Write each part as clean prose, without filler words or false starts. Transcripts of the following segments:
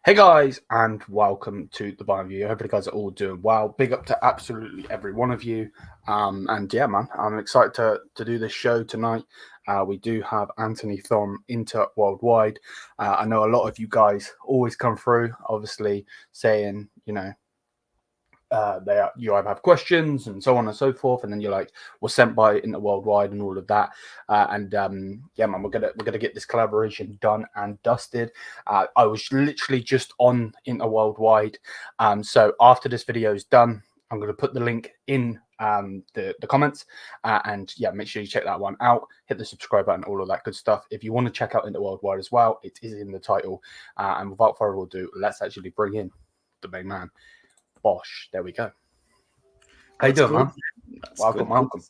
Hey guys, and welcome to the Bayern View. I hope you guys are all doing well. Big up to absolutely every one of you. And yeah, man, I'm excited to do this show tonight. We do have Anthony from Inter Worldwide. I know a lot of you guys always come through, obviously saying, you either have questions and so on and so forth, and then you're like, we're sent by Inter Worldwide and all of that. Yeah, man, we're gonna get this collaboration done and dusted. I was literally just on Inter Worldwide, so after this video is done, I'm gonna put the link in the comments, and yeah, make sure you check that one out. Hit the subscribe button, all of that good stuff. If you want to check out Inter Worldwide as well, it is in the title. And without further ado, let's actually bring in the main man. Bosh, there we go. How you doing, man? Welcome.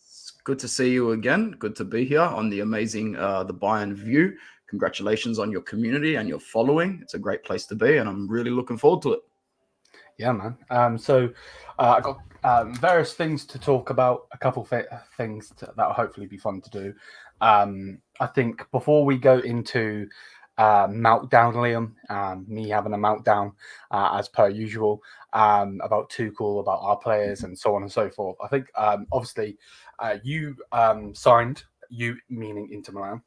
Good to see you again. Good to be here on the amazing the Bayern View. Congratulations on your community and your following. It's a great place to be, and I'm really looking forward to it. Yeah, man. I got various things to talk about. A couple things that will hopefully be fun to do. I think before we go into meltdown, Liam, me having a meltdown as per usual about Tuchel, about our players, and so on and so forth. I think obviously you signed, you meaning Inter Milan,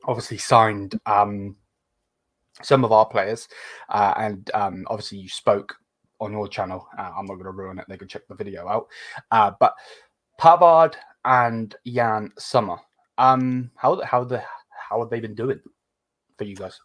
obviously signed some of our players, and obviously you spoke on your channel. I'm not going to ruin it. They can check the video out. But Pavard and Jan Sommer, how have they been doing for you guys?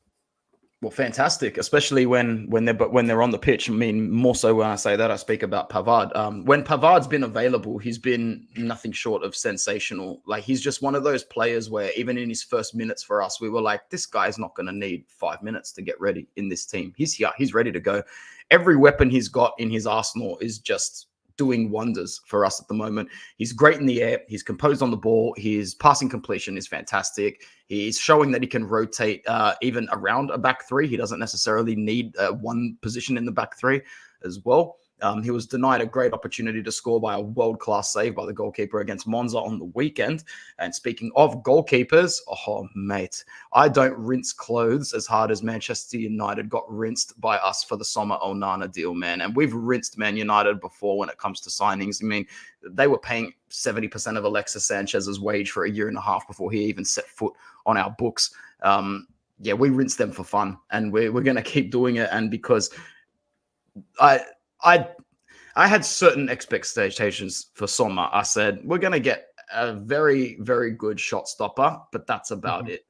Well, fantastic, especially when they're on the pitch. I mean, more so when I say that, I speak about Pavard. When Pavard's been available, he's been nothing short of sensational. Like, he's just one of those players where even in his first minutes for us, we were like, this guy's not going to need 5 minutes to get ready in this team. He's here. He's ready to go. Every weapon he's got in his arsenal is just doing wonders for us at the moment. He's great in the air. He's composed on the ball. His passing completion is fantastic. He's showing that he can rotate even around a back three. He doesn't necessarily need one position in the back three as well. He was denied a great opportunity to score by a world-class save by the goalkeeper against Monza on the weekend. And speaking of goalkeepers, oh, mate, I don't rinse clothes as hard as Manchester United got rinsed by us for the Sommer Onana deal, man. And we've rinsed Man United before when it comes to signings. I mean, they were paying 70% of Alexis Sanchez's wage for a year and a half before he even set foot on our books. Yeah, we rinsed them for fun, and we're going to keep doing it. And because I had certain expectations for Sommer. I said, we're going to get a very, very good shot stopper, but that's about it.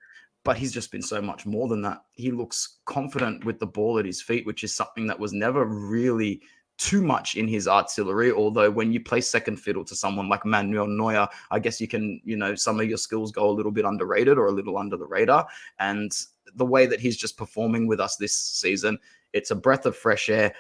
But he's just been so much more than that. He looks confident with the ball at his feet, which is something that was never really too much in his artillery. Although when you play second fiddle to someone like Manuel Neuer, I guess you can, some of your skills go a little bit underrated or a little under the radar. And the way that he's just performing with us this season, it's a breath of fresh air.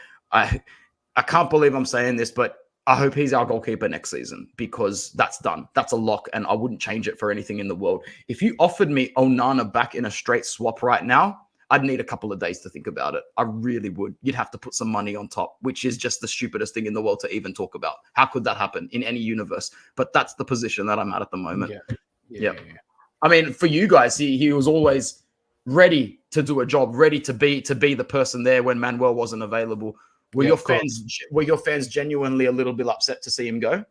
I can't believe I'm saying this, but I hope he's our goalkeeper next season, because that's done. That's a lock, and I wouldn't change it for anything in the world. If you offered me Onana back in a straight swap right now, I'd need a couple of days to think about it. I really would. You'd have to put some money on top, which is just the stupidest thing in the world to even talk about. How could that happen in any universe? But that's the position that I'm at the moment. Yeah. I mean, for you guys, he was always ready to do a job, ready to be the person there when Manuel wasn't available. Were your fans genuinely a little bit upset to see him go?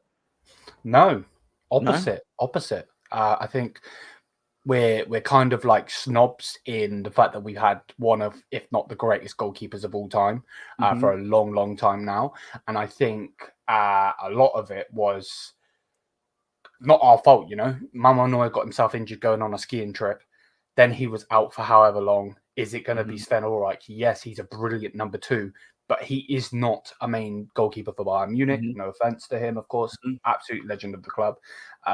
No, opposite. I think we're kind of like snobs in the fact that we've had one of, if not the greatest goalkeepers of all time for a long, long time now. And I think a lot of it was not our fault, Manuel Neuer got himself injured going on a skiing trip. Then he was out for however long. Is it going to be Sven Ulreich? Yes, he's a brilliant number two, but he is not a main goalkeeper for Bayern Munich. No offense to him, of course. Absolute legend of the club.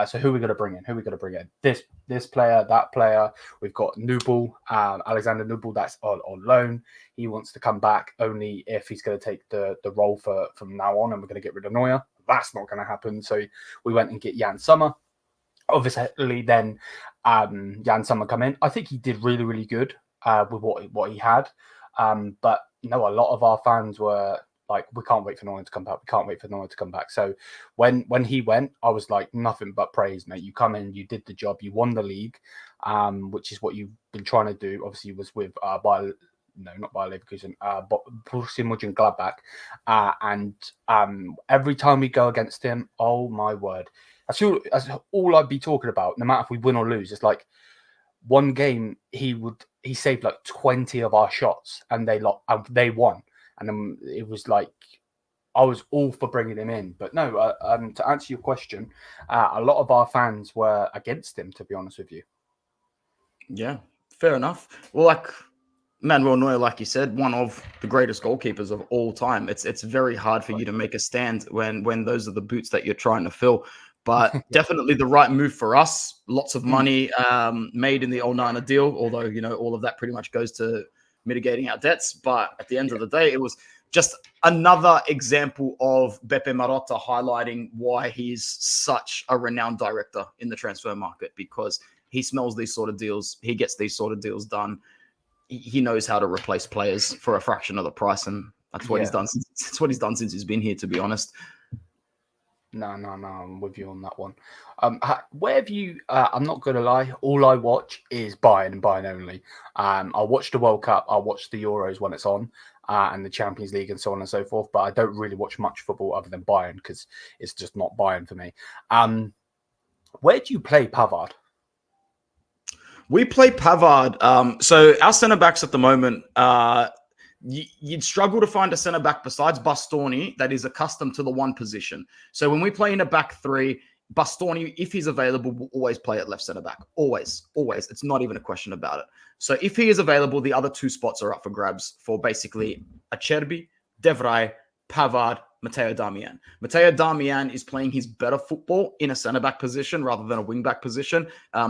So who are we going to bring in? This player, that player. We've got Nubel, Alexander Nubel, that's on loan. He wants to come back only if he's going to take the role from now on, and we're going to get rid of Neuer. That's not going to happen. So we went and get Jan Sommer. Obviously, then Jan Sommer come in. I think he did really, really good with what he had. But a lot of our fans were like, we can't wait for Neuer to come back. So when he went, I was like, nothing but praise, mate. You come in, you did the job, you won the league, which is what you've been trying to do. Obviously, it was with Bayern no, not Bayern Leverkusen, but Borussia Mönchengladbach. And every time we go against him, oh my word, that's all I'd be talking about. No matter if we win or lose, it's like one game he saved like 20 of our shots, and they won. And then it was like I was all for bringing him in, but no. To answer your question, a lot of our fans were against him. To be honest with you. Yeah, fair enough. Well, like Manuel Neuer, like you said, one of the greatest goalkeepers of all time. It's very hard for you to make a stand when those are the boots that you're trying to fill. But definitely the right move for us. Lots of money made in the Onana deal, although, all of that pretty much goes to mitigating our debts. But at the end of the day, it was just another example of Beppe Marotta highlighting why he's such a renowned director in the transfer market, because he smells these sort of deals. He gets these sort of deals done. He knows how to replace players for a fraction of the price, and that's what he's done. That's what he's done since he's been here, to be honest. No, I'm with you on that one. Where have you? I'm not going to lie. All I watch is Bayern and Bayern only. I watch the World Cup. I watch the Euros when it's on, and the Champions League and so on and so forth. But I don't really watch much football other than Bayern because it's just not Bayern for me. Where do you play Pavard? We play Pavard. So our centre backs at the moment. You'd struggle to find a centre back besides Bastoni that is accustomed to the one position. So when we play in a back three, Bastoni, if he's available, will always play at left centre back. Always. It's not even a question about it. So if he is available, the other two spots are up for grabs for basically Acerbi, De Vrij, Pavard, Matteo Darmian. Matteo Darmian is playing his better football in a centre-back position rather than a wing-back position.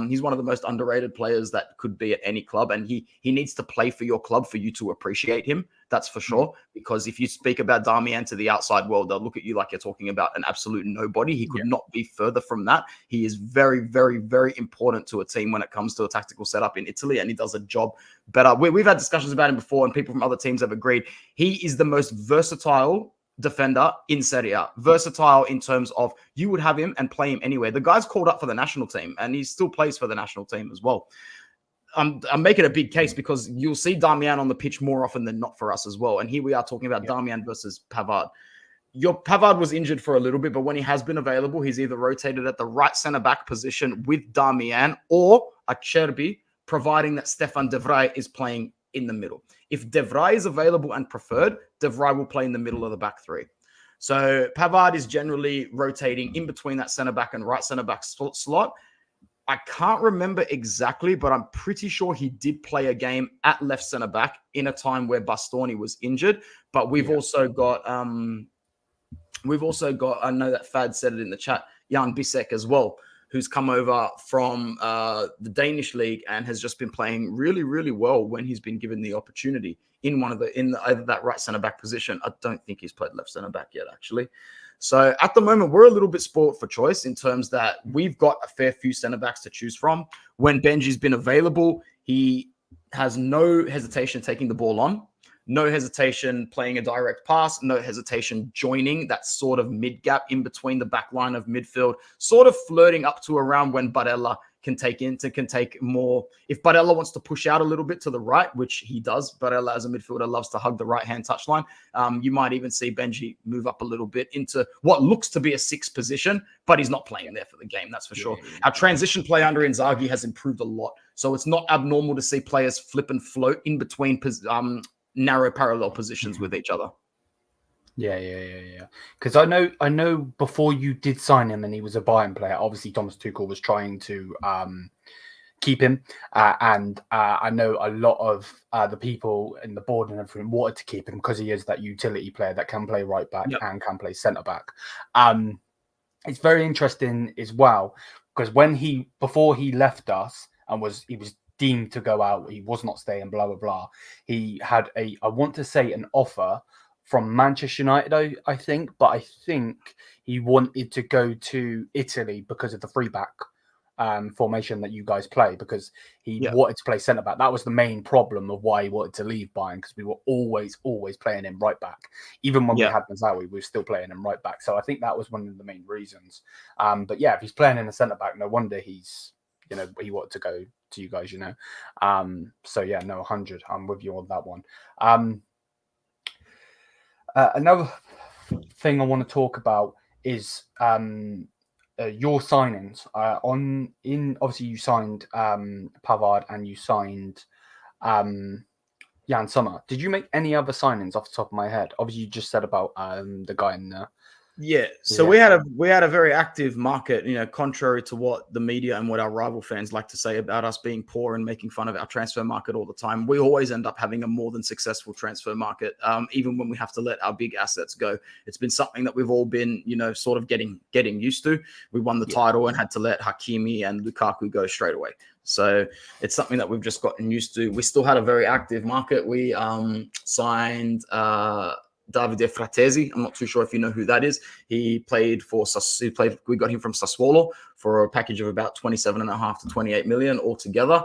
He's one of the most underrated players that could be at any club, and he needs to play for your club for you to appreciate him. That's for sure, because if you speak about Darmian to the outside world, they'll look at you like you're talking about an absolute nobody. He could not be further from that. He is very, very, very important to a team when it comes to a tactical setup in Italy, and he does a job better. We've had discussions about him before, and people from other teams have agreed. He is the most versatile defender in Serie A. Versatile in terms of you would have him and play him anywhere. The guy's called up for the national team, and he still plays for the national team as well. I'm making a big case because you'll see Darmian on the pitch more often than not for us as well. And here we are talking about Darmian versus Pavard. Pavard was injured for a little bit, but when he has been available, he's either rotated at the right centre-back position with Darmian or Acerbi, providing that Stefan De Vrij is playing in the middle. If De Vrij is available and preferred, De Vrij will play in the middle of the back three. So Pavard is generally rotating in between that centre-back and right centre-back slot. I can't remember exactly, but I'm pretty sure he did play a game at left centre-back in a time where Bastoni was injured. But we've also got, I know that Fad said it in the chat, Jan Bisek as well, who's come over from the Danish league and has just been playing really, really well when he's been given the opportunity in either that right centre back position. I don't think he's played left centre back yet, actually. So at the moment, we're a little bit spoiled for choice in terms that we've got a fair few centre backs to choose from. When Benji's been available, he has no hesitation taking the ball on. No hesitation playing a direct pass, no hesitation joining that sort of mid-gap in between the back line of midfield, sort of flirting up to around when Barella can take more. If Barella wants to push out a little bit to the right, which he does, Barella as a midfielder loves to hug the right-hand touchline. You might even see Benji move up a little bit into what looks to be a sixth position, but he's not playing there for the game, that's for sure. Our transition play under Inzaghi has improved a lot, so it's not abnormal to see players flip and float in between narrow parallel positions with each other. Yeah. Because I know before you did sign him and he was a Bayern player, obviously Thomas Tuchel was trying to keep him. And I know a lot of the people in the board and everything wanted to keep him because he is that utility player that can play right back and can play centre back. It's very interesting as well because before he left us and he was deemed to go out, he was not staying, blah blah blah. He had I want to say an offer from Manchester United, I think, but I think he wanted to go to Italy because of the free back formation that you guys play, because he wanted to play centre back. That was the main problem of why he wanted to leave Bayern, because we were always playing him right back. Even when we had Mazraoui, we were still playing him right back. So I think that was one of the main reasons. But yeah, if he's playing in a centre back, no wonder he's he wanted to go to you guys. So yeah, no, 100. I'm with you on that one. Another thing I want to talk about is your signings. Obviously you signed Pavard and you signed Jan Sommer. Did you make any other signings off the top of my head? Obviously, you just said about the guy in there. Yeah, so we had a very active market, contrary to what the media and what our rival fans like to say about us being poor and making fun of our transfer market all the time. We always end up having a more than successful transfer market, even when we have to let our big assets go. It's been something that we've all been, sort of getting used to. We won the title and had to let Hakimi and Lukaku go straight away. So it's something that we've just gotten used to. We still had a very active market. We signed Davide Fratesi. I'm not too sure if you know who that is. We got him from Sassuolo for a package of about 27.5 to 28 million altogether.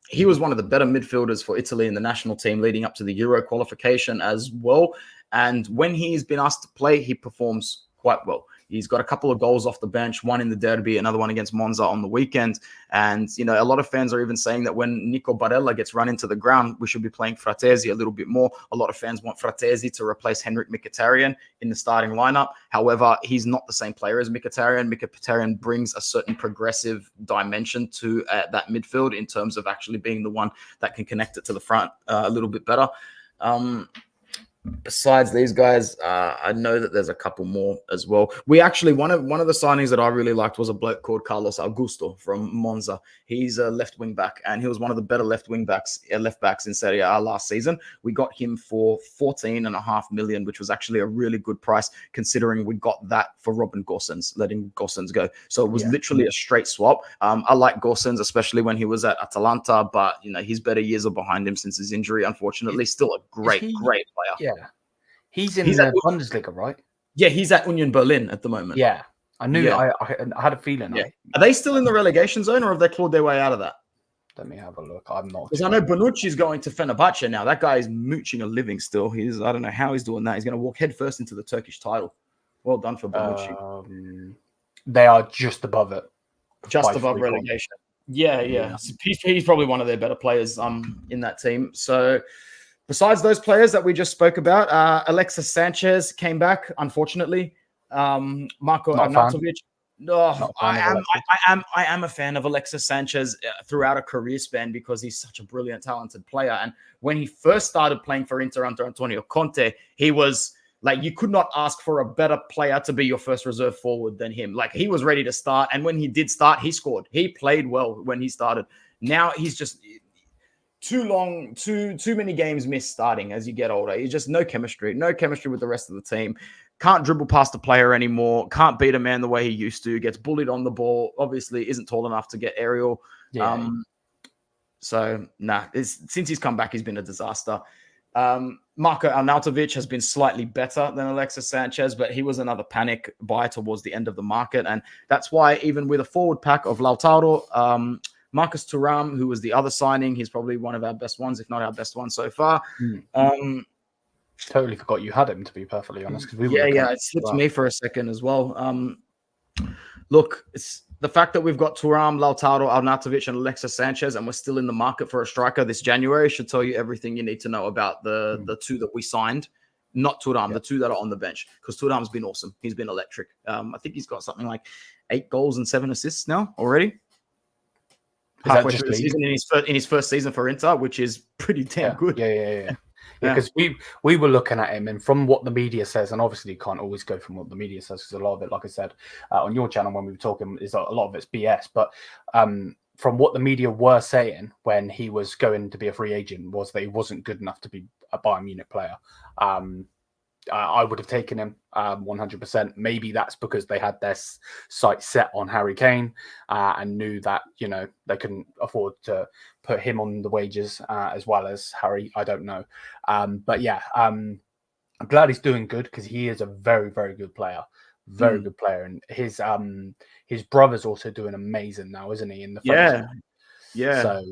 He was one of the better midfielders for Italy in the national team leading up to the Euro qualification as well. And when he's been asked to play, he performs quite well. He's got a couple of goals off the bench, one in the derby, another one against Monza on the weekend. And, a lot of fans are even saying that when Nico Barella gets run into the ground, we should be playing Fratesi a little bit more. A lot of fans want Fratesi to replace Henrik Mkhitaryan in the starting lineup. However, he's not the same player as Mkhitaryan. Mkhitaryan brings a certain progressive dimension to that midfield in terms of actually being the one that can connect it to the front a little bit better. Besides these guys, I know that there's a couple more as well. We actually, one of the signings that I really liked was a bloke called Carlos Augusto from Monza. He's a left wing back, and he was one of the better left backs in Serie A last season. We got him for 14.5 million, which was actually a really good price considering we got that for Robin Gosens, letting Gosens go. So it was literally a straight swap. I like Gosens, especially when he was at Atalanta, but his better years are behind him since his injury. Unfortunately, still a great player. Yeah. He's in the Bundesliga, right? Yeah, he's at Union Berlin at the moment. Yeah, I knew. Yeah. I had a feeling. Yeah. Are they still in the relegation zone, or have they clawed their way out of that? Let me have a look. I'm not. Because I know Bonucci's going to Fenerbahce now. That guy is mooching a living still. I don't know how he's doing that. He's going to walk headfirst into the Turkish title. Well done for Bonucci. They are just above it. Just above relegation. Yeah. So he's probably one of their better players in that team. So besides those players that we just spoke about, Alexis Sanchez came back, unfortunately. Marko Arnautovic. No, I am a fan of Alexis Sanchez throughout a career span because he's such a brilliant, talented player. And when he first started playing for Inter under Antonio Conte, he was like, you could not ask for a better player to be your first reserve forward than him. Like, he was ready to start. And when he did start, he scored. He played well when he started. Now he's just too many games missed starting as you get older. He's just no chemistry with the rest of the team. Can't dribble past the player anymore. Can't beat a man the way he used to. Gets bullied on the ball. Obviously isn't tall enough to get aerial. Yeah. Since he's come back, he's been a disaster. Marko Arnautovic has been slightly better than Alexis Sanchez, but he was another panic buy towards the end of the market. And that's why even with a forward pack of Lautaro, Marcus Thuram, who was the other signing, he's probably one of our best ones, if not our best one so far. Totally forgot you had him, to be perfectly honest. It slipped me for a second as well. Look, it's the fact that we've got Thuram, Lautaro, Arnautovic, and Alexis Sanchez, and we're still in the market for a striker this January should tell you everything you need to know about the two that we signed. Not Thuram, the two that are on the bench, because Thuram's been awesome. He's been electric. I think he's got something like 8 goals and 7 assists now already. Halfway through the season in his first season for Inter, which is pretty damn good. Yeah. Because we were looking at him, and from what the media says, and obviously you can't always go from what the media says, because a lot of it, like I said on your channel when we were talking, is a lot of it's BS. But from what the media were saying when he was going to be a free agent, was that he wasn't good enough to be a Bayern Munich player. I would have taken him 100%. Maybe that's because they had their sight set on Harry Kane and knew that, they couldn't afford to put him on the wages as well as Harry. I don't know. But yeah, I'm glad he's doing good because he is a very, very good player. Very good player. And his brother's also doing amazing now, isn't he? In the Yeah. So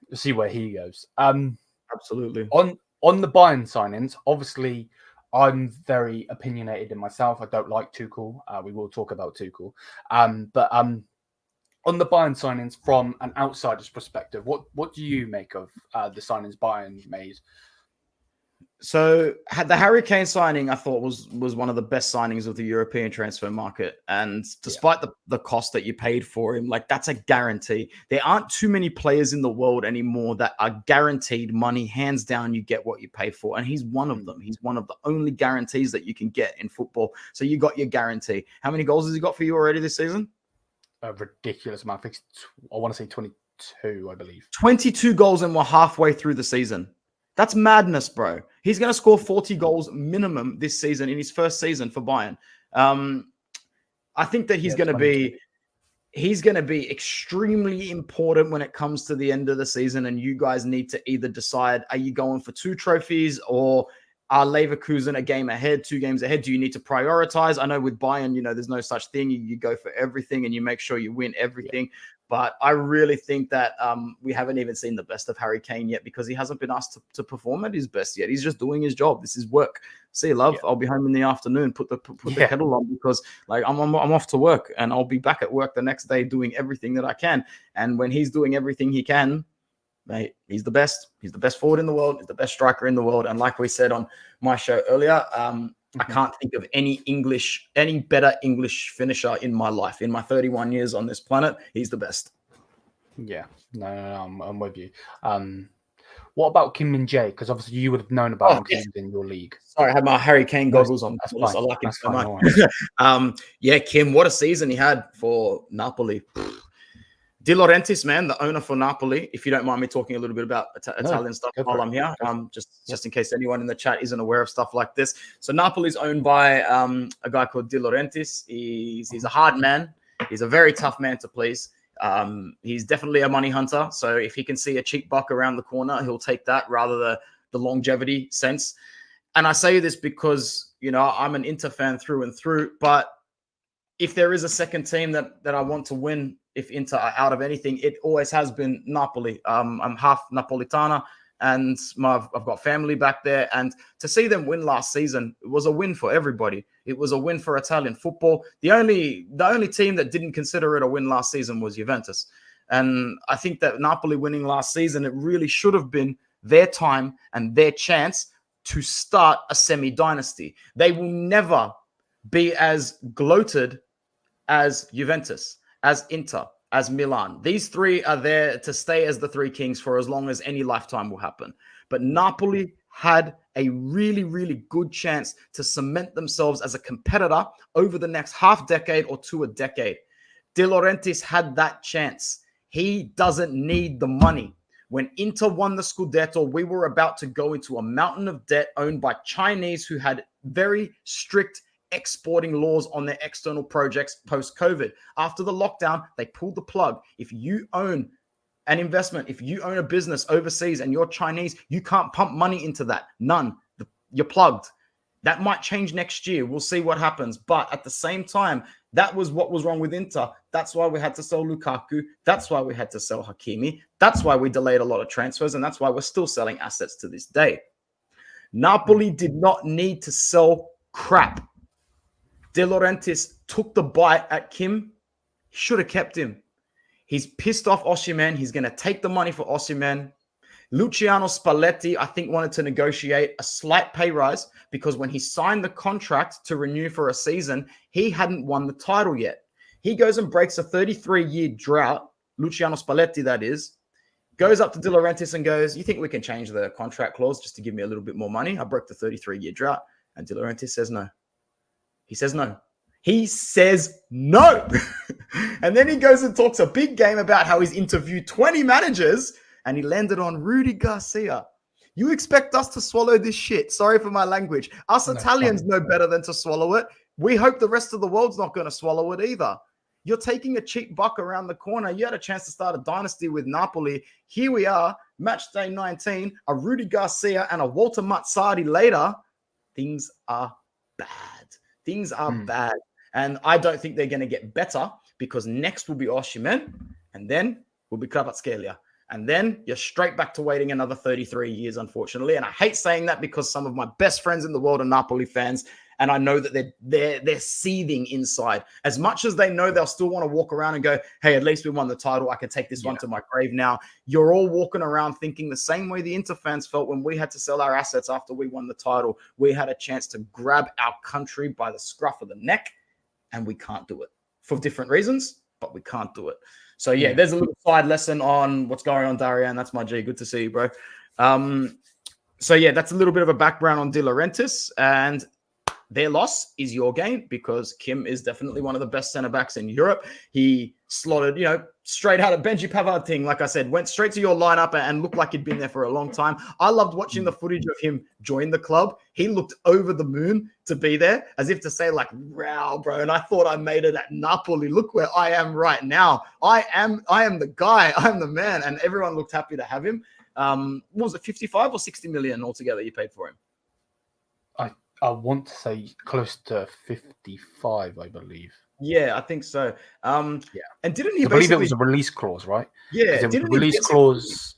we'll see where he goes. Absolutely. On the Bayern signings, obviously, I'm very opinionated in myself. I don't like Tuchel. We will talk about Tuchel. But On the Bayern signings, from an outsider's perspective, what do you make of the signings Bayern made? So the Harry Kane signing, I thought was one of the best signings of the European transfer market. And despite the cost that you paid for him, like that's a guarantee. There aren't too many players in the world anymore that are guaranteed money, hands down, you get what you pay for. And he's one of them. He's one of the only guarantees that you can get in football. So you got your guarantee. How many goals has he got for you already this season? A ridiculous amount. I want to say 22, I believe. 22 goals and we're halfway through the season. That's madness, bro. He's going to score 40 goals minimum this season in his first season for Bayern. I think that he's going to be extremely important when it comes to the end of the season. And you guys need to either decide, are you going for 2 trophies or are Leverkusen a game ahead, 2 games ahead? Do you need to prioritize? I know with Bayern, there's no such thing. You go for everything and you make sure you win everything. Yeah. But I really think that we haven't even seen the best of Harry Kane yet because he hasn't been asked to perform at his best yet. He's just doing his job. This is work. See you, love. Yeah. I'll be home in the afternoon. Put the kettle on because like I'm off to work and I'll be back at work the next day doing everything that I can. And when he's doing everything he can, mate, he's the best. He's the best forward in the world. He's the best striker in the world. And like we said on my show earlier, I can't think of any better English finisher in my life. In my 31 years on this planet, he's the best. Yeah, no, I'm with you. What about Kim Min-jae? Because obviously you would have known about him because he's in your league. Sorry, I had my Harry Kane goggles on. That's fine. I like him so much. Yeah, Kim, what a season he had for Napoli. De Laurentiis, man, the owner for Napoli. If you don't mind me talking a little bit about Italian stuff while I'm here, just in case anyone in the chat isn't aware of stuff like this. So Napoli's owned by a guy called De Laurentiis. He's a hard man. He's a very tough man to please. He's definitely a money hunter. So if he can see a cheap buck around the corner, he'll take that rather than the longevity sense. And I say this because, I'm an Inter fan through and through. But if there is a second team that I want to win, if Inter are out of anything, it always has been Napoli. I'm half Napolitana and I've got family back there. And to see them win last season, it was a win for everybody. It was a win for Italian football. The only team that didn't consider it a win last season was Juventus. And I think that Napoli winning last season, it really should have been their time and their chance to start a semi-dynasty. They will never be as gloated as Juventus, as Inter, as Milan. These 3 are there to stay as the 3 kings for as long as any lifetime will happen. But Napoli had a really, really good chance to cement themselves as a competitor over the next half decade or to a decade. De Laurentiis had that chance. He doesn't need the money. When Inter won the Scudetto, we were about to go into a mountain of debt owned by Chinese who had very strict exporting laws on their external projects post-COVID. After the lockdown, they pulled the plug. If you own an investment, if you own a business overseas and you're Chinese, you can't pump money into that. None. You're plugged. That might change next year. We'll see what happens. But at the same time, that was what was wrong with Inter. That's why we had to sell Lukaku. That's why we had to sell Hakimi. That's why we delayed a lot of transfers. And that's why we're still selling assets to this day. Napoli did not need to sell crap. De Laurentiis took the bite at Kim. He should have kept him. He's pissed off Osimhen. He's going to take the money for Osimhen. Luciano Spalletti, I think, wanted to negotiate a slight pay rise because when he signed the contract to renew for a season, he hadn't won the title yet. He goes and breaks a 33-year drought, Luciano Spalletti, that is, goes up to De Laurentiis and goes, you think we can change the contract clause just to give me a little bit more money? I broke the 33-year drought. And De Laurentiis says no. He says no. He says no. And then he goes and talks a big game about how he's interviewed 20 managers and he landed on Rudy Garcia. You expect us to swallow this shit? Sorry for my language. Us Italians know better than to swallow it. We hope the rest of the world's not going to swallow it either. You're taking a cheap buck around the corner. You had a chance to start a dynasty with Napoli. Here we are, match day 19, a Rudy Garcia and a Walter Mazzarri later. Things are bad. Things are bad. And I don't think they're going to get better because next will be Osimhen and then will be Kvaratskhelia. And then you're straight back to waiting another 33 years, unfortunately. And I hate saying that because some of my best friends in the world are Napoli fans. and I know that they're seething inside. As much as they know, they'll still want to walk around and go, hey, at least we won the title. I can take this one to my grave now. You're all walking around thinking the same way the Inter fans felt when we had to sell our assets after we won the title. We had a chance to grab our country by the scruff of the neck, and we can't do it for different reasons, but we can't do it. So, yeah, there's a little side lesson on what's going on, Darian. That's my G. Good to see you, bro. So, yeah, that's a little bit of a background on De Laurentiis, and their loss is your gain because Kim is definitely one of the best centre-backs in Europe. He slotted, straight out of Benji Pavard thing, like I said, went straight to your lineup and looked like he'd been there for a long time. I loved watching the footage of him join the club. He looked over the moon to be there, as if to say, like, wow, bro. And I thought I made it at Napoli. Look where I am right now. I am the guy. I'm the man. And everyone looked happy to have him. What was it, 55 or 60 million altogether you paid for him? I want to say close to 55, I believe. Yeah, I think so. And didn't he? I believe it was a release clause, right? Yeah, it was a release clause.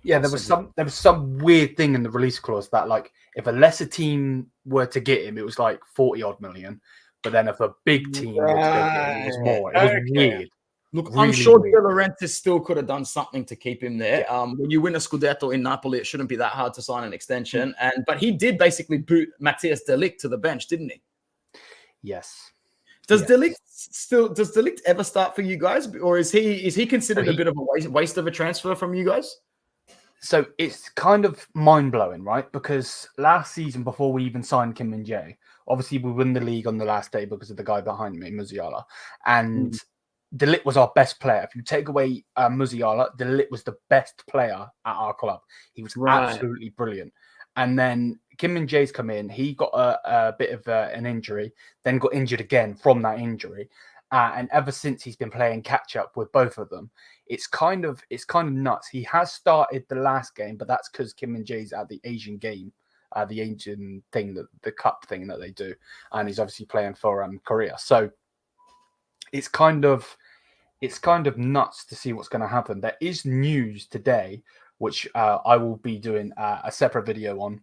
Yeah, there was some weird thing in the release clause that, like, if a lesser team were to get him, it was like 40 odd million. But then if a big team were to get him, it was more. It was weird. Look, really I'm sure De Laurentiis still could have done something to keep him there. When you win a Scudetto in Napoli, it shouldn't be that hard to sign an extension. But he did basically boot Matthijs de Ligt to the bench, didn't he? Yes. Does De Ligt ever start for you guys, or is he considered a bit of a waste of a transfer from you guys? So it's kind of mind blowing, right? Because last season, before we even signed Kim and Jae, obviously we win the league on the last day because of the guy behind me, Musiala, and De Ligt was our best player. If you take away Musiala, De Ligt was the best player at our club. He was absolutely brilliant. And then Kim and Jae's come in. He got a bit of an injury, then got injured again from that injury. And ever since, he's been playing catch up with both of them. It's kind of nuts. He has started the last game, but that's because Kim and Jae's at the Asian game, the Asian thing, the cup thing that they do, and he's obviously playing for Korea. So it's kind of nuts to see what's going to happen. There is news today, which I will be doing a separate video on.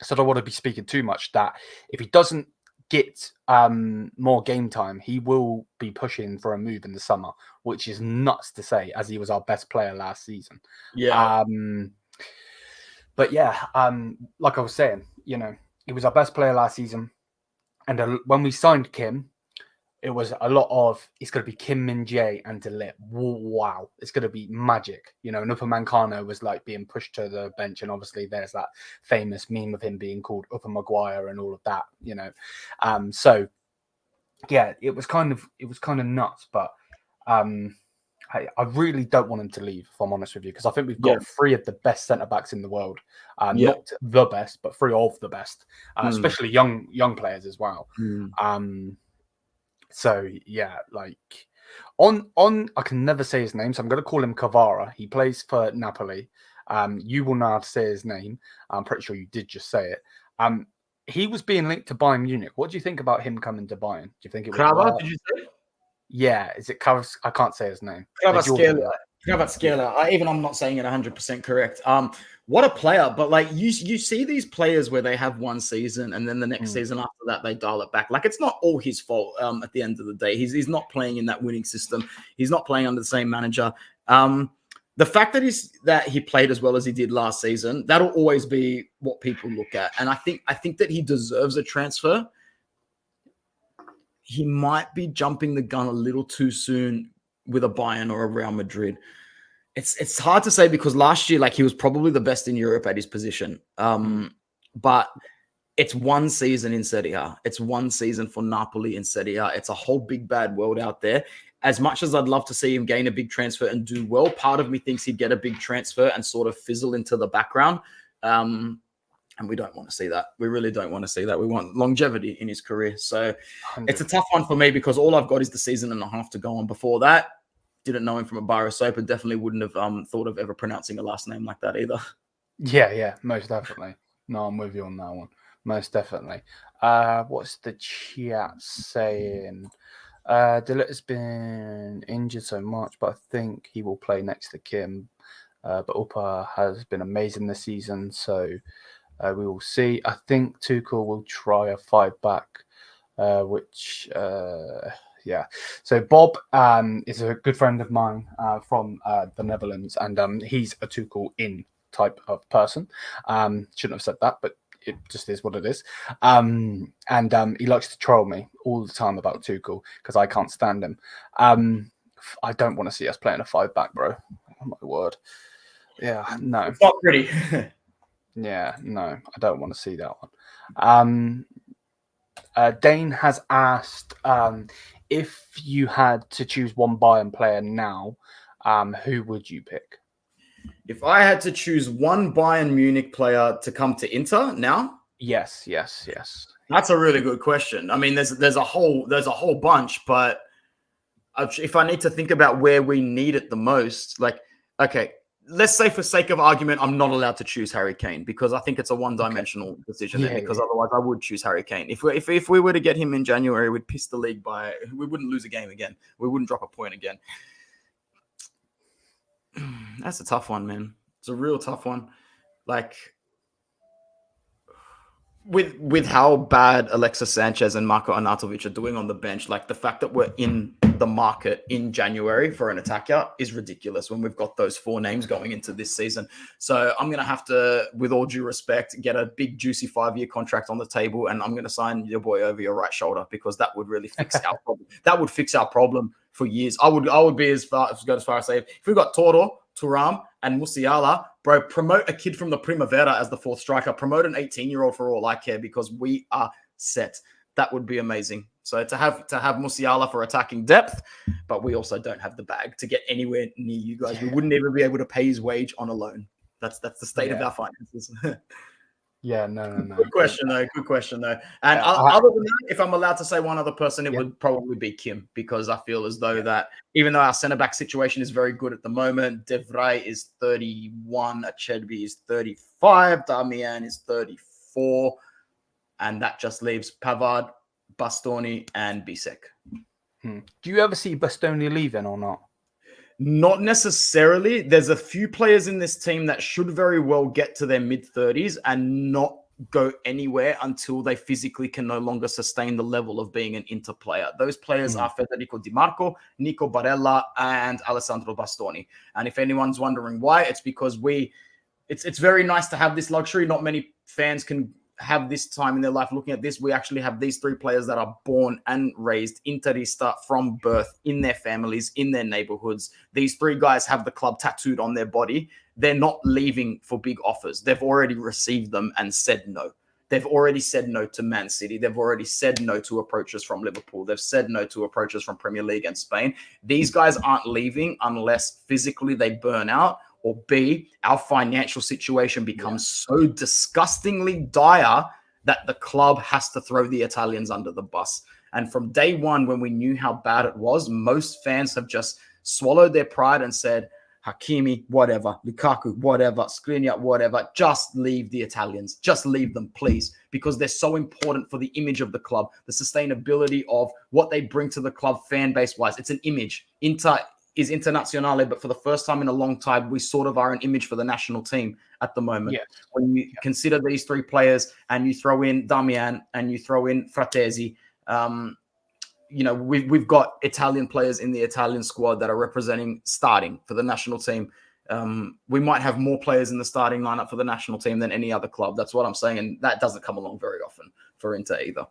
So I don't want to be speaking too much. That if he doesn't get more game time, he will be pushing for a move in the summer, which is nuts to say, as he was our best player last season. Yeah. But yeah, like I was saying, he was our best player last season, and when we signed Kim, it was a lot of, it's going to be Kim Min Jae and De Ligt. Wow, it's going to be magic. And Upamecano was like being pushed to the bench, and obviously there's that famous meme of him being called Upper Maguire and all of that. So yeah, it was kind of nuts. But I really don't want him to leave, if I'm honest with you, because I think we've got three of the best centre backs in the world. Not the best, but three of the best, especially young players as well. So yeah, like on I can never say his name, so I'm going to call him Kvara. He plays for Napoli. You will know how to say his name. I'm pretty sure you did just say it. He was being linked to Bayern Munich. What do you think about him coming to Bayern? Do you think it was Kvara? Did you say? Yeah, is it Kvara? I can't say his name. Kvaratskhelia. Even I'm not saying it 100% correct. What a player. But like you see these players where they have one season and then the next season after that they dial it back. Like, it's not all his fault at the end of the day. He's not playing in that winning system. He's not playing under the same manager. The fact that he played as well as he did last season, that'll always be what people look at. And I think that he deserves a transfer. He might be jumping the gun a little too soon with a Bayern or a Real Madrid. It's hard to say because last year, like, he was probably the best in Europe at his position. But it's one season in Serie A. It's one season for Napoli in Serie A. It's a whole big bad world out there. As much as I'd love to see him gain a big transfer and do well, part of me thinks he'd get a big transfer and sort of fizzle into the background. And we don't want to see that. We really don't want to see that. We want longevity in his career. So 100%. It's a tough one for me because all I've got is the season and a half to go on. Before that, didn't know him from a bar of soap and definitely wouldn't have thought of ever pronouncing a last name like that either. Yeah, most definitely. No, I'm with you on that one. Most definitely. What's the chat saying? De Ligt has been injured so much, but I think he will play next to Kim. But Upa has been amazing this season, so We will see. I think Tuchel will try a 5-back, which yeah. So Bob is a good friend of mine from the Netherlands, and he's a Tuchel in type of person. Shouldn't have said that, but it just is what it is. And he likes to troll me all the time about Tuchel because I can't stand him. I don't want to see us playing a 5-back, bro. Oh my word. Yeah, no. It's not pretty. Yeah, no, I don't want to see that one. Dane has asked if you had to choose one Bayern player now, who would you pick? If I had to choose one Bayern Munich player to come to Inter now, Yes. that's a really good question. I mean, there's a whole bunch, but if I need to think about where we need it the most, like, okay, let's say for sake of argument, I'm not allowed to choose Harry Kane because I think it's a one-dimensional decision. Yeah, because otherwise I would choose Harry Kane. If we were to get him in January, we'd piss the league we wouldn't lose a game again. We wouldn't drop a point again. That's a tough one, man. It's a real tough one. Like, with how bad Alexis Sanchez and Marco Arnautovic are doing on the bench, like the fact that we're in the market in January for an attacker is ridiculous when we've got those 4 names going into this season. So I'm going to have to, with all due respect, get a big juicy 5-year contract on the table, and I'm going to sign your boy over your right shoulder because that would really fix our problem. That would fix our problem for years. I would go as far as say, if we've got Toro, Thuram, and Musiala, bro, promote a kid from the Primavera as the 4th striker. Promote an 18-year-old for all I care because we are set. That would be amazing. So to have Musiala for attacking depth, but we also don't have the bag to get anywhere near you guys. We wouldn't even be able to pay his wage on a loan. That's the state of our finances. Yeah, no. Good question, though. And other than that, if I'm allowed to say one other person, it would probably be Kim, because I feel as though that even though our centre-back situation is very good at the moment, De Vrij is 31, Achedbi is 35, Damian is 34, and that just leaves Pavard, Bastoni, and Bisek. Do you ever see Bastoni leaving or not? Not necessarily. There's a few players in this team that should very well get to their mid-30s and not go anywhere until they physically can no longer sustain the level of being an Inter player. Those players are Federico Di Marco, Nico Barella, and Alessandro Bastoni. And if anyone's wondering why, it's because it's very nice to have this luxury. Not many fans can have this time in their life looking at this. We actually have these 3 players that are born and raised Interista from birth in their families, in their neighborhoods. These 3 guys have the club tattooed on their body. They're not leaving for big offers. They've already received them and said no. They've already said no to Man City. They've already said no to approaches from Liverpool. They've said no to approaches from Premier League and Spain. These guys aren't leaving unless physically they burn out, or B, our financial situation becomes so disgustingly dire that the club has to throw the Italians under the bus. And from day one, when we knew how bad it was, most fans have just swallowed their pride and said, Hakimi, whatever, Lukaku, whatever, Skriniar, whatever, just leave the Italians. Just leave them, please, because they're so important for the image of the club, the sustainability of what they bring to the club fan base-wise. It's an image. Inter is Internazionale, but for the first time in a long time, we sort of are an image for the national team at the moment. Yes. When you consider these 3 players and you throw in Damian and you throw in Fratesi, we've got Italian players in the Italian squad that are starting for the national team. We might have more players in the starting lineup for the national team than any other club. That's what I'm saying, and that doesn't come along very often for Inter either.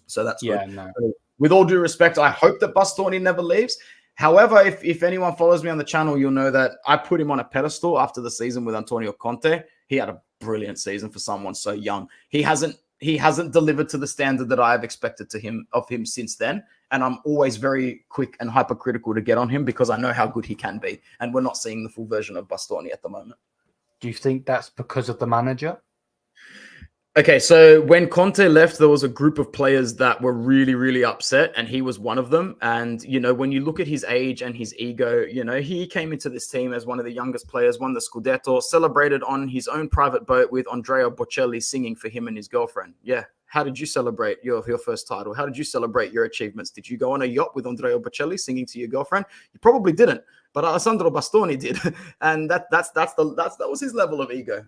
So that's good. No. With all due respect, I hope that Bastoni never leaves. However, if anyone follows me on the channel, you'll know that I put him on a pedestal after the season with Antonio Conte. He had a brilliant season for someone so young. He hasn't delivered to the standard that I have expected of him since then. And I'm always very quick and hypercritical to get on him because I know how good he can be. And we're not seeing the full version of Bastoni at the moment. Do you think that's because of the manager? Okay, so when Conte left, there was a group of players that were really, really upset, and he was one of them. And, when you look at his age and his ego, he came into this team as one of the youngest players, won the Scudetto, celebrated on his own private boat with Andrea Bocelli singing for him and his girlfriend. Yeah. How did you celebrate your first title? How did you celebrate your achievements? Did you go on a yacht with Andrea Bocelli singing to your girlfriend? You probably didn't, but Alessandro Bastoni did. And that was his level of ego.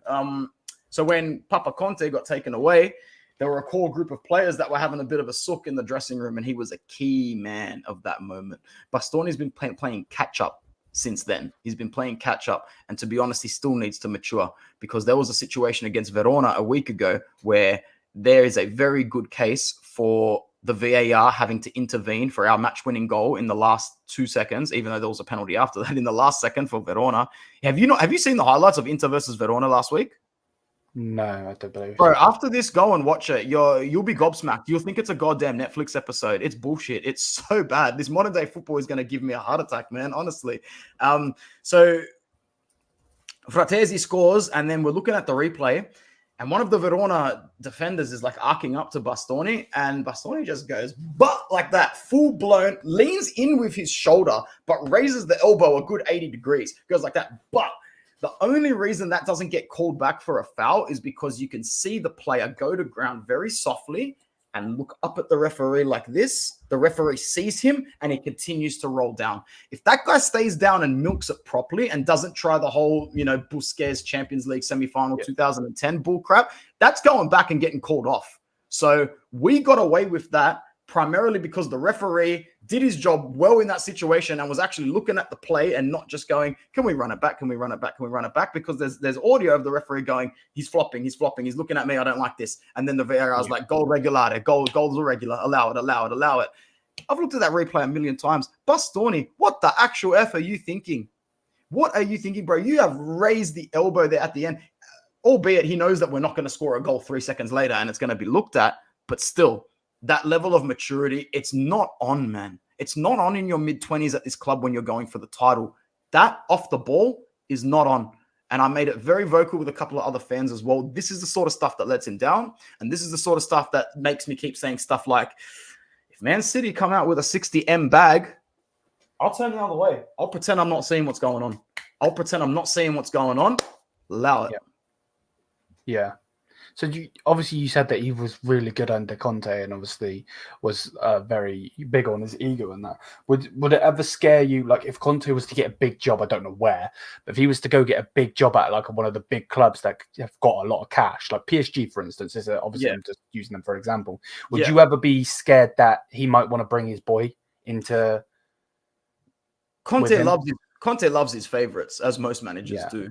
So when Papa Conte got taken away, there were a core group of players that were having a bit of a sook in the dressing room, and he was a key man of that moment. Bastoni's been playing catch-up since then. He's been playing catch-up, and to be honest, he still needs to mature, because there was a situation against Verona a week ago where there is a very good case for the VAR having to intervene for our match-winning goal in the last 2 seconds, even though there was a penalty after that in the last second for Verona. Have you seen the highlights of Inter versus Verona last week? No, I don't believe. Bro, after this, go and watch it. You'll be gobsmacked. You'll think it's a goddamn Netflix episode. It's bullshit. It's so bad. This modern day football is going to give me a heart attack, man. Honestly. So Fratesi scores, and then we're looking at the replay, and one of the Verona defenders is like arcing up to Bastoni, and Bastoni just goes, but like that, full blown, leans in with his shoulder, but raises the elbow a good 80 degrees. Goes like that, but. The only reason that doesn't get called back for a foul is because you can see the player go to ground very softly and look up at the referee like this. The referee sees him and he continues to roll down. If that guy stays down and milks it properly and doesn't try the whole, Busquets Champions League semi-final 2010 bull crap, that's going back and getting called off. So we got away with that primarily because the referee did his job well in that situation and was actually looking at the play and not just going, can we run it back? Can we run it back? Can we run it back? Because there's audio of the referee going, he's flopping. He's looking at me. I don't like this. And then the VAR is like, goal regulare, goals irregular, allow it. I've looked at that replay a million times. Bastoni, what the actual F are you thinking? What are you thinking, bro? You have raised the elbow there at the end, albeit he knows that we're not going to score a goal 3 seconds later and it's going to be looked at, but still, that level of maturity, it's not on, man. It's not on in your mid-20s at this club when you're going for the title. That off the ball is not on. And I made it very vocal with a couple of other fans as well. This is the sort of stuff that lets him down. And this is the sort of stuff that makes me keep saying stuff like, if Man City come out with a 60M bag, I'll turn the other way. I'll pretend I'm not seeing what's going on. Allow it. Yeah. So you said that he was really good under Conte and obviously was very big on his ego and that. Would it ever scare you, like if Conte was to get a big job, I don't know where, but if he was to go get a big job at like one of the big clubs that have got a lot of cash, like PSG, for instance, is obviously I'm just using them for example. Would you ever be scared that he might want to bring his boy into? Conte loves his favorites, as most managers do.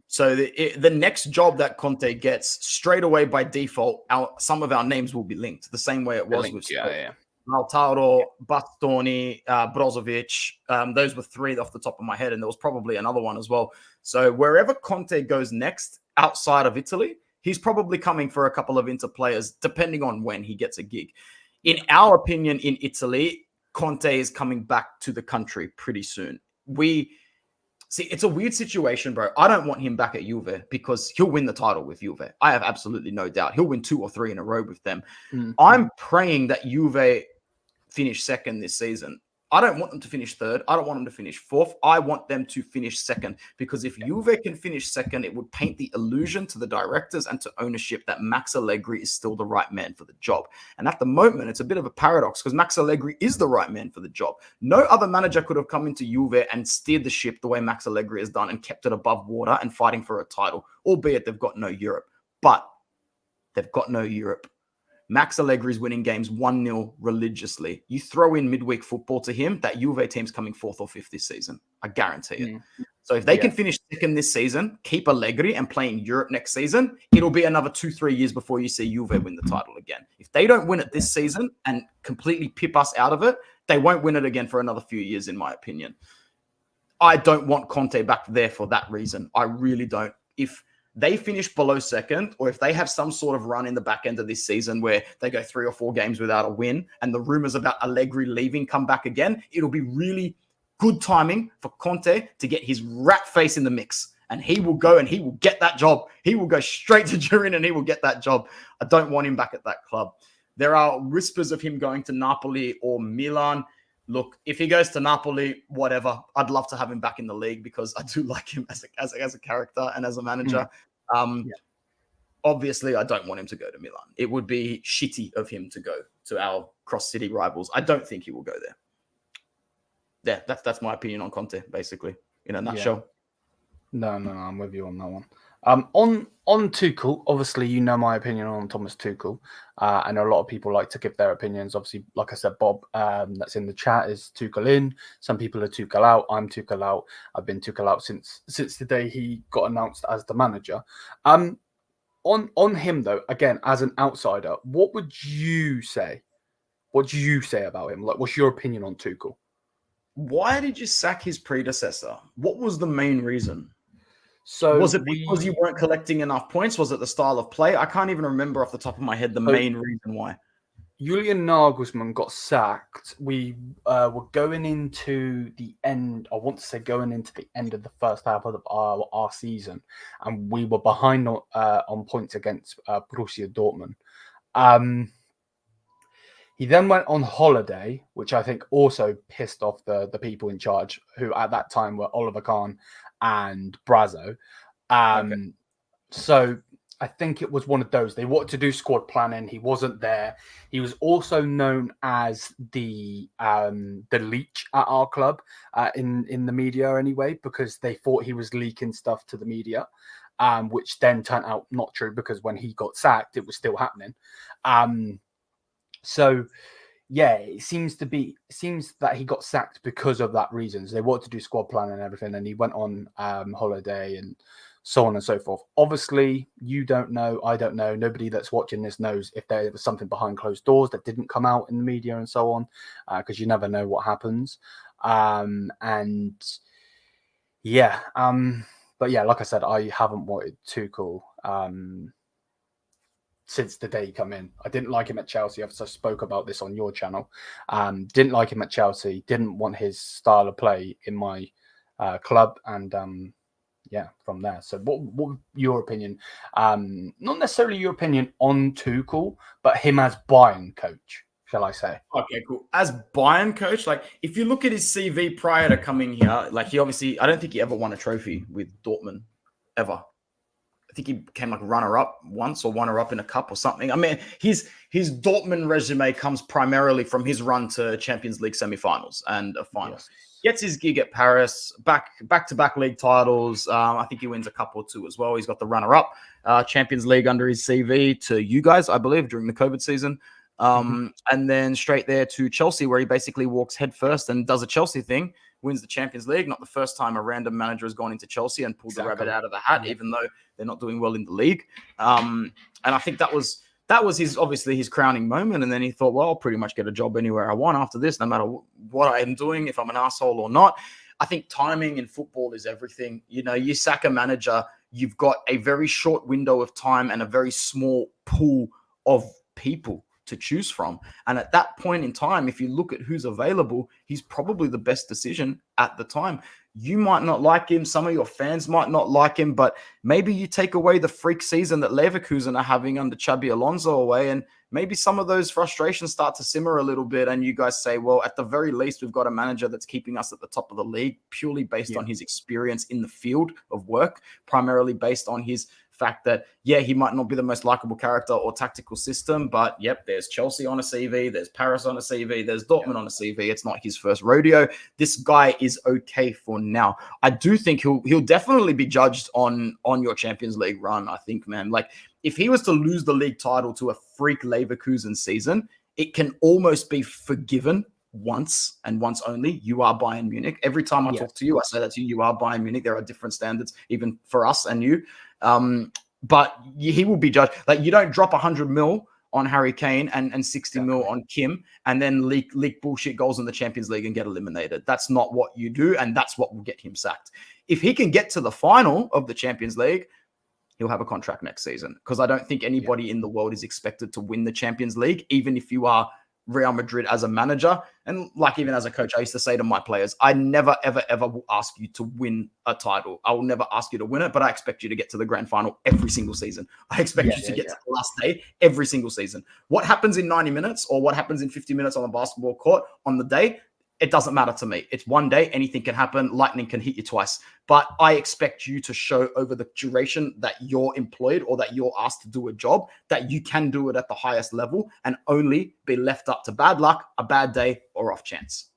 So the next job that Conte gets, straight away by default, some of our names will be linked the same way it was with Lautaro, Bastoni, Brozovic. Those were 3 off the top of my head, and there was probably another one as well. So wherever Conte goes next outside of Italy, he's probably coming for a couple of Inter players, depending on when he gets a gig. In our opinion, in Italy, Conte is coming back to the country pretty soon. See, it's a weird situation, bro. I don't want him back at Juve because he'll win the title with Juve. I have absolutely no doubt. He'll win 2 or 3 in a row with them. I'm praying that Juve finish second this season. I don't want them to finish third. I don't want them to finish fourth. I want them to finish second, because if Juve can finish second, it would paint the illusion to the directors and to ownership that Max Allegri is still the right man for the job. And at the moment, it's a bit of a paradox because Max Allegri is the right man for the job. No other manager could have come into Juve and steered the ship the way Max Allegri has done and kept it above water and fighting for a title, albeit they've got no Europe. But they've got no Europe. Max Allegri's winning games 1-0 religiously. You throw in midweek football to him, that Juve team's coming 4th or 5th this season. I guarantee it. So if they can finish second this season, keep Allegri and play in Europe next season, it'll be another 2-3 years before you see Juve win the title again. If they don't win it this season and completely pip us out of it, they won't win it again for another few years, in my opinion. I don't want Conte back there for that reason. I really don't. If they finish below second, or if they have some sort of run in the back end of this season where they go 3 or 4 games without a win and the rumors about Allegri leaving come back again, it'll be really good timing for Conte to get his rat face in the mix. And he will go and he will get that job. He will go straight to Turin and he will get that job. I don't want him back at that club. There are whispers of him going to Napoli or Milan. Look, if he goes to Napoli, whatever. I'd love to have him back in the league because I do like him as a character and as a manager. Obviously, I don't want him to go to Milan. It would be shitty of him to go to our cross-city rivals. I don't think he will go there. Yeah, that's my opinion on Conte, basically, in a nutshell. No, I'm with you on that one. On Tuchel, obviously, you know my opinion on Thomas Tuchel, and a lot of people like to give their opinions. Obviously, like I said, Bob, that's in the chat, is Tuchel in. Some people are Tuchel out. I'm Tuchel out. I've been Tuchel out since the day he got announced as the manager. On him though, again, as an outsider, what would you say? What do you say about him? Like, what's your opinion on Tuchel? Why did you sack his predecessor? What was the main reason? So was it because you weren't collecting enough points? Was it the style of play? I can't even remember off the top of my head the main reason why. Julian Nagelsmann got sacked. We were going into the end. I want to say going into the end of the first half of our season, and we were behind on points against Borussia Dortmund. He then went on holiday, which I think also pissed off the people in charge, who at that time were Oliver Kahn and Brazo. So I think it was one of those. They wanted to do squad planning. He wasn't there. He was also known as the leech at our club in the media anyway, because they thought he was leaking stuff to the media, which then turned out not true, because when he got sacked, it was still happening. So yeah, it seems that he got sacked because of that reason. So they wanted to do squad planning and everything, and he went on holiday and so on and so forth. Obviously, you don't know, I don't know, nobody that's watching this knows if there was something behind closed doors that didn't come out in the media and so on, because you never know what happens. And yeah, but yeah, like I said, I haven't wanted Tuchel since the day he come in. I didn't like him at Chelsea. I've spoke about this on your channel. Didn't like him at Chelsea. Didn't want his style of play in my club. And yeah, from there. So what your opinion? Not necessarily your opinion on Tuchel, but him as Bayern coach, shall I say? Okay, cool. As Bayern coach, like if you look at his CV prior to coming here, like he obviously, I don't think he ever won a trophy with Dortmund, ever. I think he became like runner-up once or runner-up in a cup or something. I mean, his Dortmund resume comes primarily from his run to Champions League semifinals and a final. Yes. Gets his gig at Paris, back-to-back league titles. I think he wins a cup or two as well. He's got the runner-up Champions League under his CV to you guys, I believe, during the COVID season. And then straight there to Chelsea, where he basically walks headfirst and does a Chelsea thing, wins the Champions League. Not the first time a random manager has gone into Chelsea and pulled the rabbit out of the hat, even though they're not doing well in the league. And I think that was obviously his crowning moment. And then he thought, well, I'll pretty much get a job anywhere I want after this, no matter what I am doing, if I'm an asshole or not. I think timing in football is everything. You know, you sack a manager, you've got a very short window of time and a very small pool of people to choose from. And at that point in time, if you look at who's available, he's probably the best decision at the time. You might not like him. Some of your fans might not like him, but maybe you take away the freak season that Leverkusen are having under Xabi Alonso away, and maybe some of those frustrations start to simmer a little bit. And you guys say, well, at the very least, we've got a manager that's keeping us at the top of the league purely based on his experience in the field of work, primarily based on his fact that, yeah, he might not be the most likable character or tactical system, but yep, there's Chelsea on a CV, there's Paris on a CV, there's Dortmund on a CV. It's not his first rodeo. This guy is okay for now. I do think he'll definitely be judged on your Champions League run. I think, man, like if he was to lose the league title to a freak Leverkusen season, it can almost be forgiven once and once only. You are Bayern Munich. Every time I talk to you, I say that to you. You are Bayern Munich. There are different standards, even for us and you. But he will be judged. Like you don't drop 100 mil on Harry Kane and 60 mil on Kim and then leak bullshit goals in the Champions League and get eliminated. That's not what you do, and that's what will get him sacked. If he can get to the final of the Champions League, he'll have a contract next season, because I don't think anybody in the world is expected to win the Champions League, even if you are Real Madrid as a manager. And like even as a coach, I used to say to my players, I never, ever, ever will ask you to win a title. I will never ask you to win it, but I expect you to get to the grand final every single season. I expect you to get to the last day every single season. What happens in 90 minutes or what happens in 50 minutes on the basketball court on the day, it doesn't matter to me. It's one day, anything can happen. Lightning can hit you twice. But I expect you to show over the duration that you're employed or that you're asked to do a job, that you can do it at the highest level and only be left up to bad luck, a bad day, or off chance.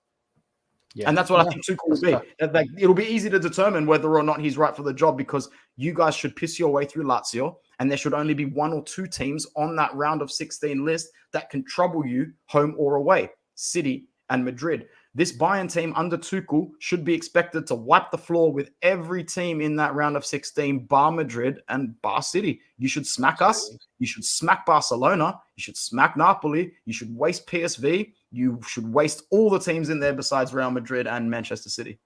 Yeah. And that's what I think Tuchel will be. Like, it'll be easy to determine whether or not he's right for the job, because you guys should piss your way through Lazio, and there should only be 1 or 2 teams on that round of 16 list that can trouble you home or away: City and Madrid. This Bayern team under Tuchel should be expected to wipe the floor with every team in that round of 16, bar Madrid and bar City. You should smack us. You should smack Barcelona. You should smack Napoli. You should waste PSV. You should waste all the teams in there besides Real Madrid and Manchester City.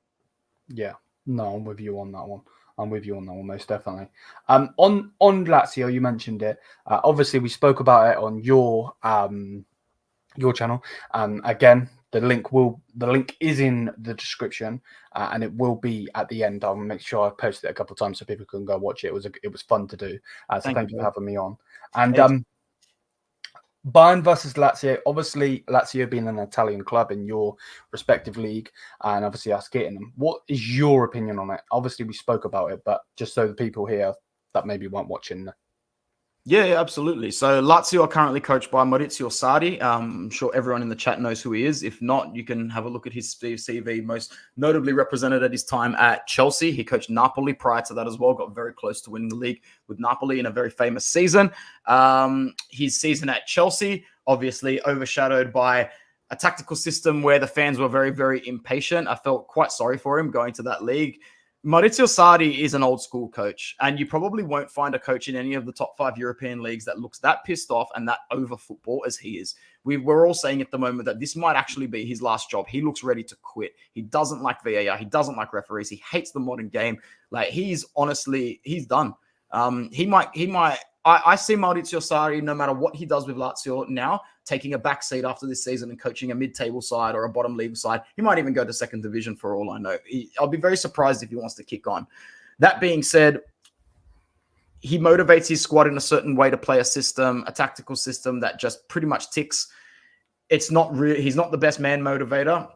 Yeah, no, I'm with you on that one. Most definitely. On Lazio, you mentioned it. Obviously, we spoke about it on your channel. Again, the link is in the description, and it will be at the end. I'll make sure I post it a couple of times so people can go watch it. It was fun to do. So thank you for having me on. And Bayern versus Lazio. Obviously, Lazio being an Italian club in your respective league, and obviously us getting them. What is your opinion on it? Obviously, we spoke about it, but just so the people here that maybe weren't watching. Yeah, absolutely. So Lazio are currently coached by Maurizio Sarri. I'm sure everyone in the chat knows who he is. If not, you can have a look at his CV. Most notably represented at his time at Chelsea. He coached Napoli prior to that as well. Got very close to winning the league with Napoli in a very famous season. His season at Chelsea, obviously overshadowed by a tactical system where the fans were very, very impatient. I felt quite sorry for him going to that league. Maurizio Sarri is an old school coach, and you probably won't find a coach in any of the top 5 European leagues that looks that pissed off and that over football as he is. We're all saying at the moment that this might actually be his last job. He looks ready to quit. He doesn't like VAR. He doesn't like referees. He hates the modern game. Like, he's done. I see Maurizio Sarri, no matter what he does with Lazio now, taking a backseat after this season and coaching a mid-table side or a bottom league side. He might even go to second division for all I know. I'll be very surprised if he wants to kick on. That being said, he motivates his squad in a certain way to play a system, a tactical system that just pretty much ticks. He's not the best man motivator.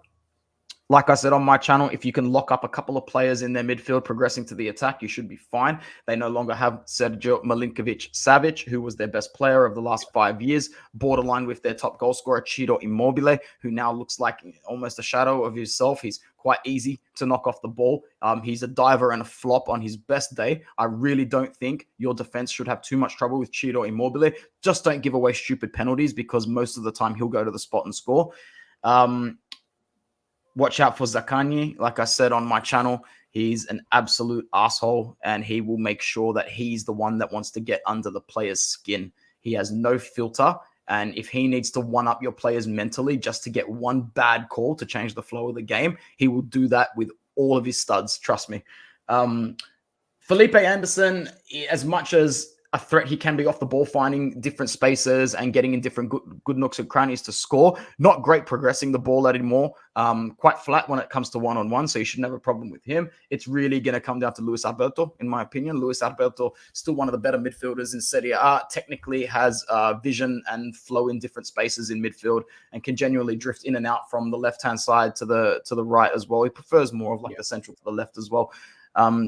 Like I said on my channel, if you can lock up a couple of players in their midfield progressing to the attack, you should be fine. They no longer have Sergio Milinkovic-Savic, who was their best player of the last 5 years, borderline with their top goal scorer, Ciro Immobile, who now looks like almost a shadow of himself. He's quite easy to knock off the ball. He's a diver and a flop on his best day. I really don't think your defense should have too much trouble with Ciro Immobile. Just don't give away stupid penalties, because most of the time he'll go to the spot and score. Watch out for Zaccagni. Like I said on my channel, he's an absolute asshole, and he will make sure that he's the one that wants to get under the player's skin. He has no filter, and if he needs to one-up your players mentally just to get one bad call to change the flow of the game, he will do that with all of his studs, trust me. Felipe Anderson, as much as a threat he can be off the ball, finding different spaces and getting in different good nooks and crannies to score. Not great progressing the ball anymore. Quite flat when it comes to one-on-one, so you shouldn't have a problem with him. It's really going to come down to Luis Alberto, in my opinion. Luis Alberto, still one of the better midfielders in Serie A, technically has vision and flow in different spaces in midfield and can genuinely drift in and out from the left-hand side to the right as well. He prefers more of like the central to the left as well.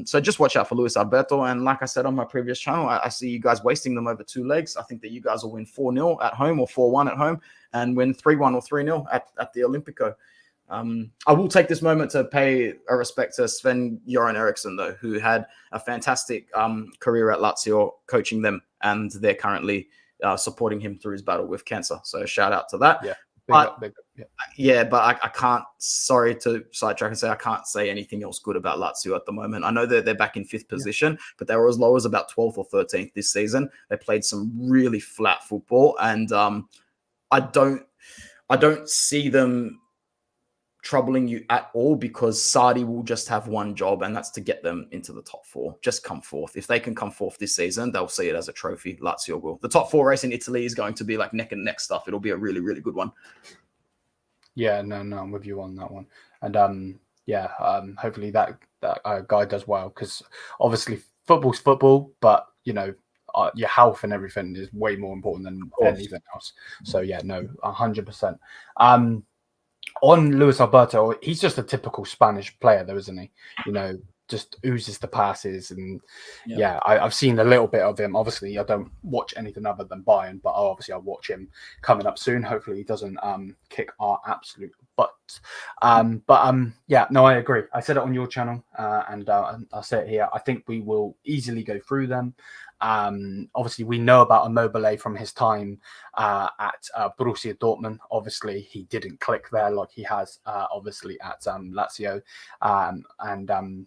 So just watch out for Luis Alberto. And like I said on my previous channel, I see you guys wasting them over 2 legs. I think that you guys will win 4-0 at home or 4-1 at home and win 3-1 or 3-0 at the Olympico. I will take this moment to pay a respect to Sven-Göran Eriksson, though, who had a fantastic career at Lazio coaching them, and they're currently supporting him through his battle with cancer. So shout out to that. Yeah. But I can't, sorry to sidetrack and say, I can't say anything else good about Lazio at the moment. I know that they're back in 5th position, but they were as low as about 12th or 13th this season. They played some really flat football, and I don't see them troubling you at all, because Sardi will just have one job, and that's to get them into the top 4. Just come 4th. If they can come 4th this season, they'll see it as a trophy. Lazio will. The top 4 race in Italy is going to be like neck and neck stuff. It'll be a really, really good one. Yeah, no, I'm with you on that one. And hopefully that guy does well, because obviously football's football, but you know, your health and everything is way more important than anything else. So yeah, no, 100%. On Luis Alberto, he's just a typical Spanish player, though, isn't he? You know, just oozes the passes. And I've seen a little bit of him. Obviously, I don't watch anything other than Bayern, but I'll watch him coming up soon. Hopefully he doesn't kick our absolute butt. No, I agree. I said it on your channel, and I'll say it here. I think we will easily go through them. Obviously we know about Immobile from his time at Borussia Dortmund. Obviously he didn't click there like he has obviously at Lazio, and I'm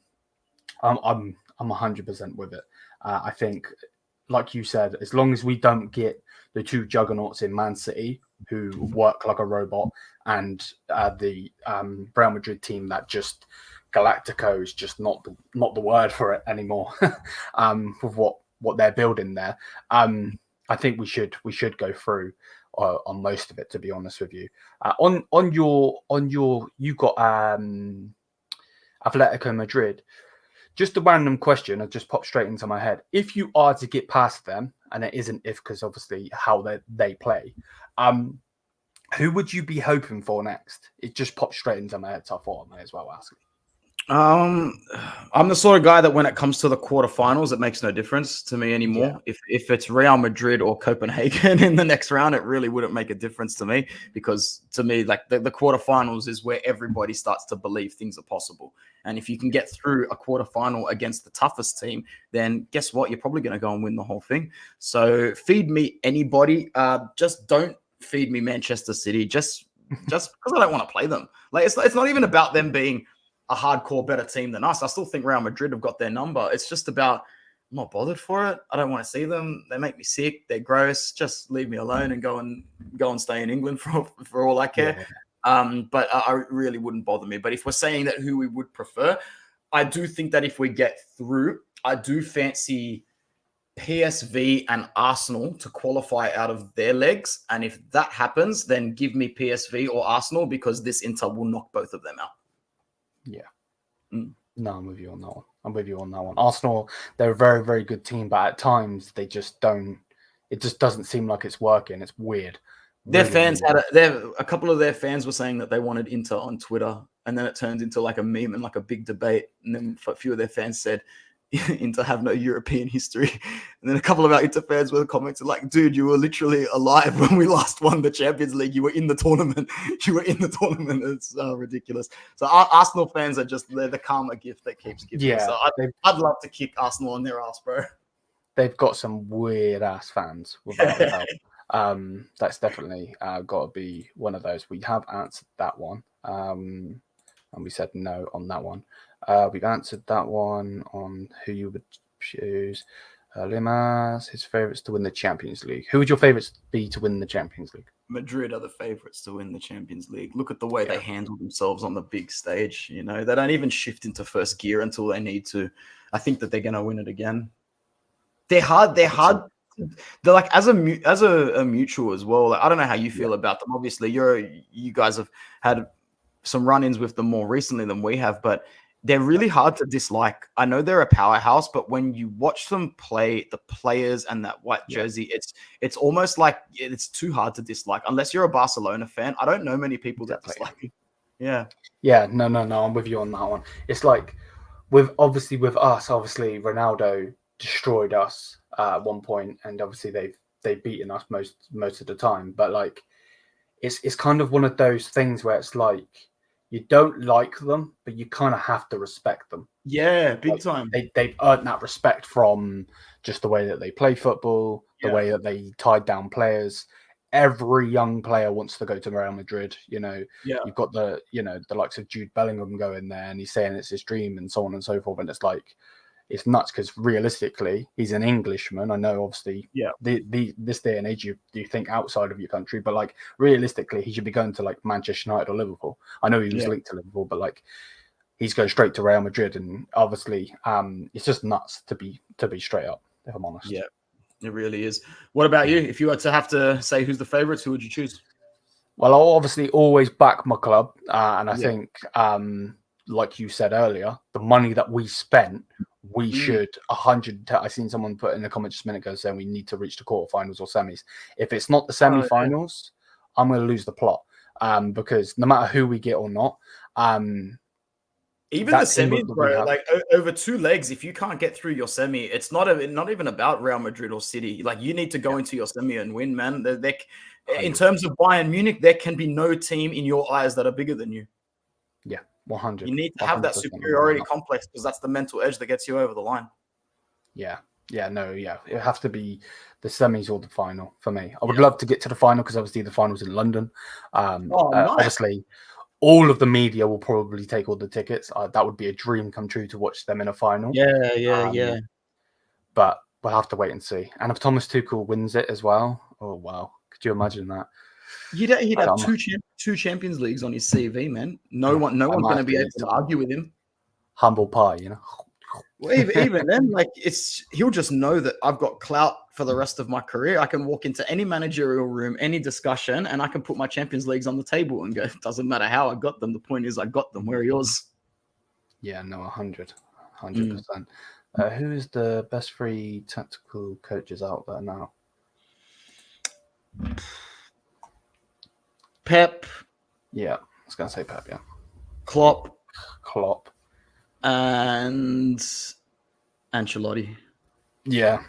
100% with it. I think, like you said, as long as we don't get the two juggernauts in Man City who work like a robot, and the Real Madrid team that just Galactico is just not the word for it anymore. With what they're building there, I think we should go through on most of it, to be honest with you. On your you got Atletico Madrid. Just a random question, it just popped straight into my head. If you are to get past them, and it isn't if, because obviously how they play, who would you be hoping for next? It just popped straight into my head, so I thought I may as well ask. I'm the sort of guy that when it comes to the quarterfinals, it makes no difference to me anymore. Yeah. If it's Real Madrid or Copenhagen in the next round, it really wouldn't make a difference to me, because to me, like the quarterfinals is where everybody starts to believe things are possible. And if you can get through a quarterfinal against the toughest team, then guess what? You're probably going to go and win the whole thing. So feed me anybody. Just don't feed me Manchester City. Just because I don't want to play them. Like it's not even about them being a hardcore better team than us. I still think Real Madrid have got their number. It's just about, I'm not bothered for it. I don't want to see them. They make me sick. They're gross. Just leave me alone and go and stay in England for all I care. Yeah. But I really wouldn't bother me. But if we're saying that who we would prefer, I do think that if we get through, I do fancy PSV and Arsenal to qualify out of their legs. And if that happens, then give me PSV or Arsenal, because this Inter will knock both of them out. Yeah. No, I'm with you on that one. Arsenal, they're a very, very good team, but at times they just don't. It just doesn't seem like it's working. It's weird. Their fans had a couple of their fans were saying that they wanted Inter on Twitter, and then it turned into like a meme and like a big debate. And then a few of their fans said Inter have no European history. And then a couple of our Inter fans were commenting like, dude, you were literally alive when we last won the Champions League. You were in the tournament. It's ridiculous. So Arsenal fans are just, they're the karma gift that keeps giving. Yeah. So I'd love to kick Arsenal on their ass, bro. They've got some weird ass fans, without a doubt. That's definitely got to be one of those. We have answered that one. And we said no on that one. We've answered that one on who you would choose. Limas, his favourites to win the Champions League. Who would your favourites be to win the Champions League? Madrid are the favourites to win the Champions League. Look at the way they handle themselves on the big stage. You know, they don't even shift into first gear until they need to. I think that they're going to win it again. They're hard. They're like as a mutual as well. Like, I don't know how you feel about them. Obviously, you guys have had some run-ins with them more recently than we have, but they're really hard to dislike. I know they're a powerhouse, but when you watch them play, the players and that white jersey, it's almost like it's too hard to dislike. Unless you're a Barcelona fan, I don't know many people that dislike it. Yeah. Yeah, no, I'm with you on that one. It's like with us, Ronaldo destroyed us at one point, and obviously they've beaten us most of the time. But like, it's kind of one of those things where it's like, you don't like them, but you kind of have to respect them. Yeah, big time. They've earned that respect from just the way that they play football, the way that they tied down players. Every young player wants to go to Real Madrid. You know, you've got the likes of Jude Bellingham going there, and he's saying it's his dream and so on and so forth. And it's like, it's nuts, because realistically, he's an Englishman. I know, obviously, this day and age, you think outside of your country, but like realistically, he should be going to like Manchester United or Liverpool. I know he was linked to Liverpool, but like he's going straight to Real Madrid, and obviously, it's just nuts to be straight up, if I'm honest. Yeah, it really is. What about you? If you were to have to say who's the favourites, who would you choose? Well, I'll obviously always back my club, and I think, like you said earlier, the money that we spent, we should 100. I seen someone put in the comments just a minute ago saying we need to reach the quarterfinals or semis. If it's not the semi-finals, I'm going to lose the plot, because no matter who we get or not, Even the team semis, that we bro, have. like over 2 legs, if you can't get through your semi, it's not even about Real Madrid or City. Like you need to go into your semi and win, man. In terms of Bayern Munich, there can be no team in your eyes that are bigger than you. Yeah, 100. You need to have that superiority complex because that's the mental edge that gets you over the line. Yeah. It has to be the semis or the final for me. I would love to get to the final because obviously the final's in London. Nice. Obviously, all of the media will probably take all the tickets. That would be a dream come true to watch them in a final. Yeah. But we'll have to wait and see. And if Thomas Tuchel wins it as well, oh wow, could you imagine that? He'd have two Champions Leagues on his CV, man. No one's going to be able to argue with him. Humble pie, you know. Well, even then, like he'll just know that I've got clout for the rest of my career. I can walk into any managerial room, any discussion, and I can put my Champions Leagues on the table and go, it doesn't matter how I got them. The point is I got them. Where are yours? Yeah, no, 100%. Who is the best 3 tactical coaches out there now? Pep. Yeah, I was going to say Pep, yeah. Klopp. And Ancelotti. Yeah.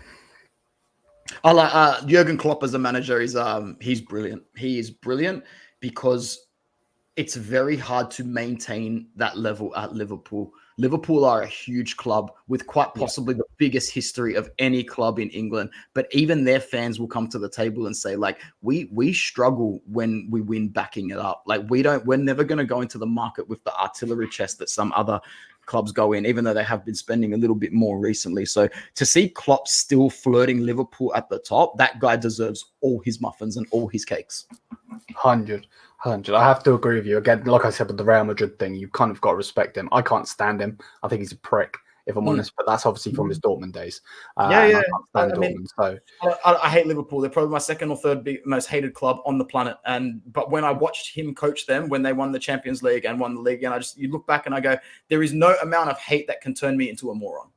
I like Jurgen Klopp as a manager. He's brilliant. He is brilliant because it's very hard to maintain that level at Liverpool. Liverpool are a huge club with quite possibly the biggest history of any club in England. But even their fans will come to the table and say, like, we struggle when we win backing it up. Like we're never going to go into the market with the artillery chest that some other clubs go in, even though they have been spending a little bit more recently. So to see Klopp still flirting Liverpool at the top, that guy deserves all his muffins and all his cakes. 100. I have to agree with you. Again, like I said with the Real Madrid thing, you kind of got to respect him. I can't stand him. I think he's a prick, if I'm honest, but that's obviously from his Dortmund days. I hate Liverpool. They're probably my second or third most hated club on the planet. But when I watched him coach them, when they won the Champions League and won the league, and you look back and I go, there is no amount of hate that can turn me into a moron.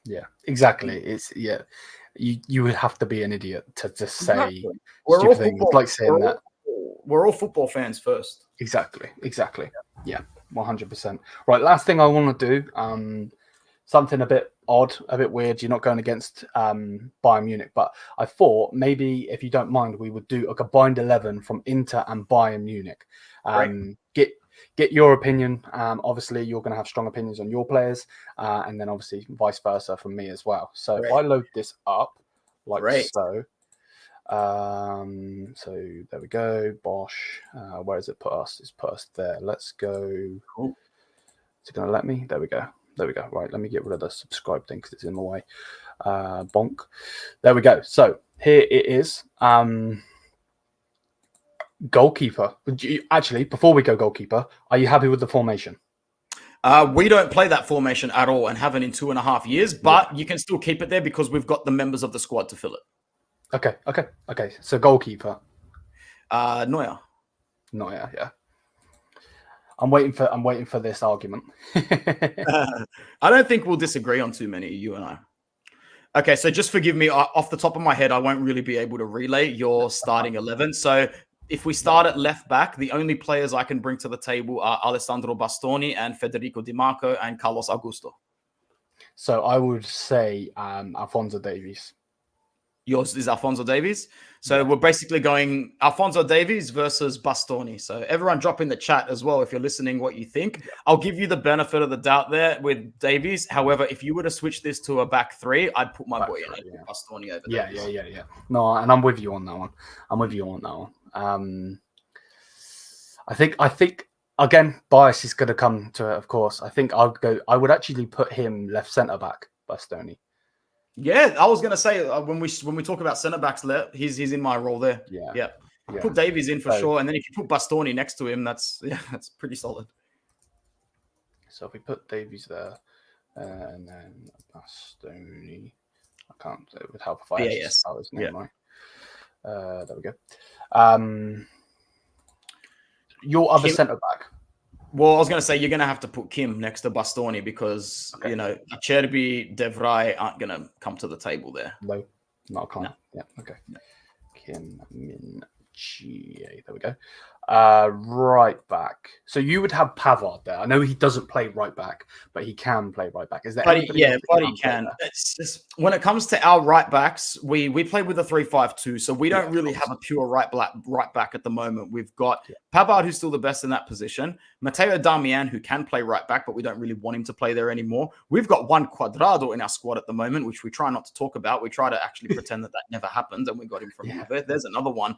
Yeah, exactly. You would have to be an idiot to just say stupid things like saying that. We're all football fans first. Exactly. Yeah, 100%. Right, last thing I want to do, something a bit odd, a bit weird. You're not going against Bayern Munich, but I thought maybe, if you don't mind, we would do a combined 11 from Inter and Bayern Munich. Get your opinion. Obviously, you're going to have strong opinions on your players, and then obviously vice versa from me as well. So if I load this up like so. So there we go. Bosh. Where does it put us? It's put us there. Let's go. Cool. Is it going to let me? There we go. Right. Let me get rid of the subscribe thing because it's in the way. Bonk. There we go. So here it is. Goalkeeper. Actually, before we go goalkeeper, are you happy with the formation? We don't play that formation at all and haven't in 2.5 years, but you can still keep it there because we've got the members of the squad to fill it. Okay. So goalkeeper. Neuer, yeah. I'm waiting for this argument. I don't think we'll disagree on too many, you and I. Okay, so just forgive me. Off the top of my head, I won't really be able to relay your starting 11. So if we start at left back, the only players I can bring to the table are Alessandro Bastoni and Federico Di Marco and Carlos Augusto. So I would say Alphonso Davies. Yours is Alphonso Davies. So we're basically going Alphonso Davies versus Bastoni. So everyone drop in the chat as well if you're listening what you think. I'll give you the benefit of the doubt there with Davies. However, if you were to switch this to a back 3, I'd put my boy in it. Bastoni over Davies. Yeah. No, and I'm with you on that one. I think again, bias is going to come to it, of course. I think I would actually put him left centre back, Bastoni. Yeah, I was going to say when we talk about centre backs, he's in my role there. Yeah. Put Davies in for sure, and then if you put Bastoni next to him, that's pretty solid. So if we put Davies there, and then Bastoni, I can't it would help if I spell his name right. There we go. Your other centre back. Well, I was going to say you're going to have to put Kim next to Bastoni because Acerbi, De Vrij aren't going to come to the table there. No, not kind. No. Yeah, okay. No. Kim Min Chi. There we go. Right back. So you would have Pavard there. I know he doesn't play right back, but he can play right back. Is there anybody else but that he can. It's just when it comes to our right backs, we play with a 3-5-2, so we don't really have a pure right back at the moment. We've got Pavard, who's still the best in that position. Matteo Darmian, who can play right back, but we don't really want him to play there anymore. We've got one Cuadrado in our squad at the moment, which we try not to talk about. We try to actually pretend that never happened, and we got him from Juve. There's another one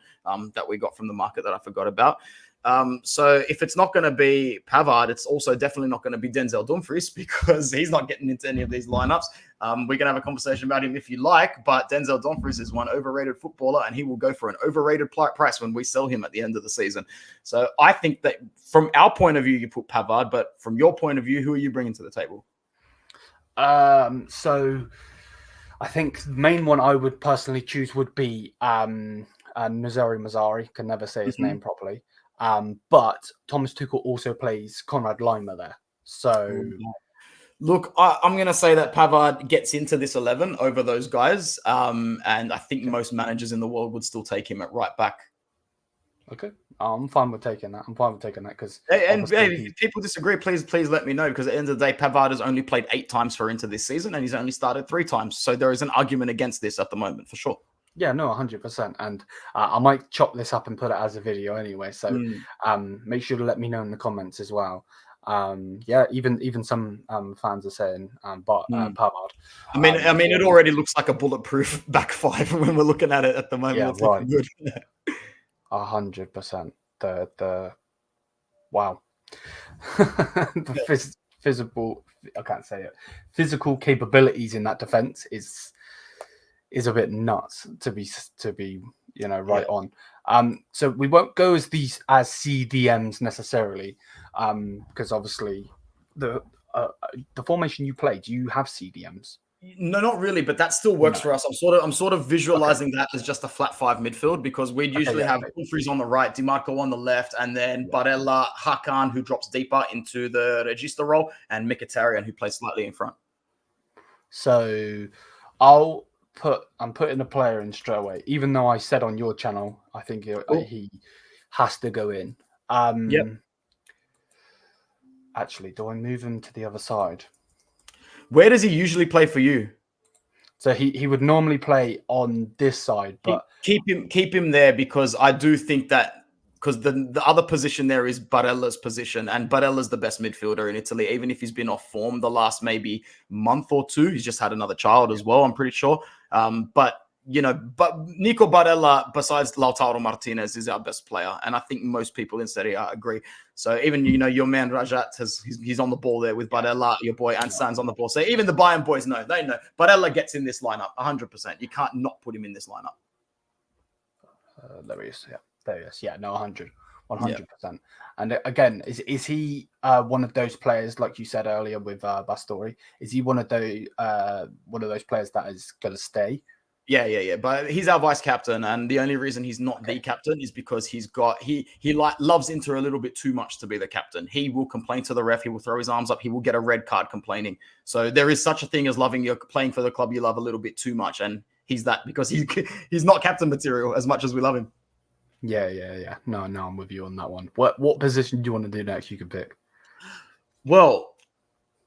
that we got from the market that I forgot about. So if it's not going to be Pavard, it's also definitely not going to be Denzel Dumfries because he's not getting into any of these lineups. We can have a conversation about him if you like, but Denzel Dumfries is one overrated footballer and he will go for an overrated price when we sell him at the end of the season. So I think that from our point of view, you put Pavard, but from your point of view, who are you bringing to the table? So I think the main one I would personally choose would be Mazraoui. Can never say his name properly. But Thomas Tuchel also plays Konrad Laimer there. So, look, I'm going to say that Pavard gets into this 11 over those guys. And I think most managers in the world would still take him at right back. Okay. I'm fine with taking that. Because if people disagree, please let me know, because at the end of the day, Pavard has only played 8 times for Inter this season and he's only started 3 times. So there is an argument against this at the moment, for sure. Yeah, no, 100%. And I might chop this up and put it as a video anyway. So make sure to let me know in the comments as well. Even some fans are saying Pavard. I mean, it already looks like a bulletproof back 5 when we're looking at it at the moment. Yeah, it's looking good. 100%. The wow. The physical, I can't say it. Physical capabilities in that defense is a bit nuts to be right on. So we won't go as CDMs necessarily, because obviously the formation you play, do you have CDMs? No, not really, but that still works for us. I'm sort of visualizing that as just a flat 5 midfield, because we'd usually have Dumfries on the right, DiMarco on the left, and then Barella, Hakan, who drops deeper into the regista role, and Mkhitaryan, who plays slightly in front. So I'm putting a player in straight away, even though I said on your channel I think he has to go in. Actually, do I move him to the other side? Where does he usually play for you? So he would normally play on this side, but keep him there, because I do think that, because the other position there is Barella's position, and Barella's the best midfielder in Italy, even if he's been off form the last maybe month or 2. He's just had another child as well, I'm pretty sure. But Nico Barella, besides Lautaro Martinez, is our best player, and I think most people in Serie A agree. So even your man Rajat he's on the ball there with Barella, your boy Ansan's on the ball. So even the Bayern boys know Barella gets in this lineup 100%. You can't not put him in this lineup. There he is. Yeah. There he is. Yeah, no, 100%. And again, is he one of those players, like you said earlier with Bastoni? Is he one of those players that is going to stay? Yeah. But he's our vice captain, and the only reason he's not the captain is because he loves Inter a little bit too much to be the captain. He will complain to the ref. He will throw his arms up. He will get a red card complaining. So there is such a thing as playing for the club you love a little bit too much, and he's that, because he's not captain material as much as we love him. Yeah. No, I'm with you on that one. What position do you want to do next? You can pick. Well,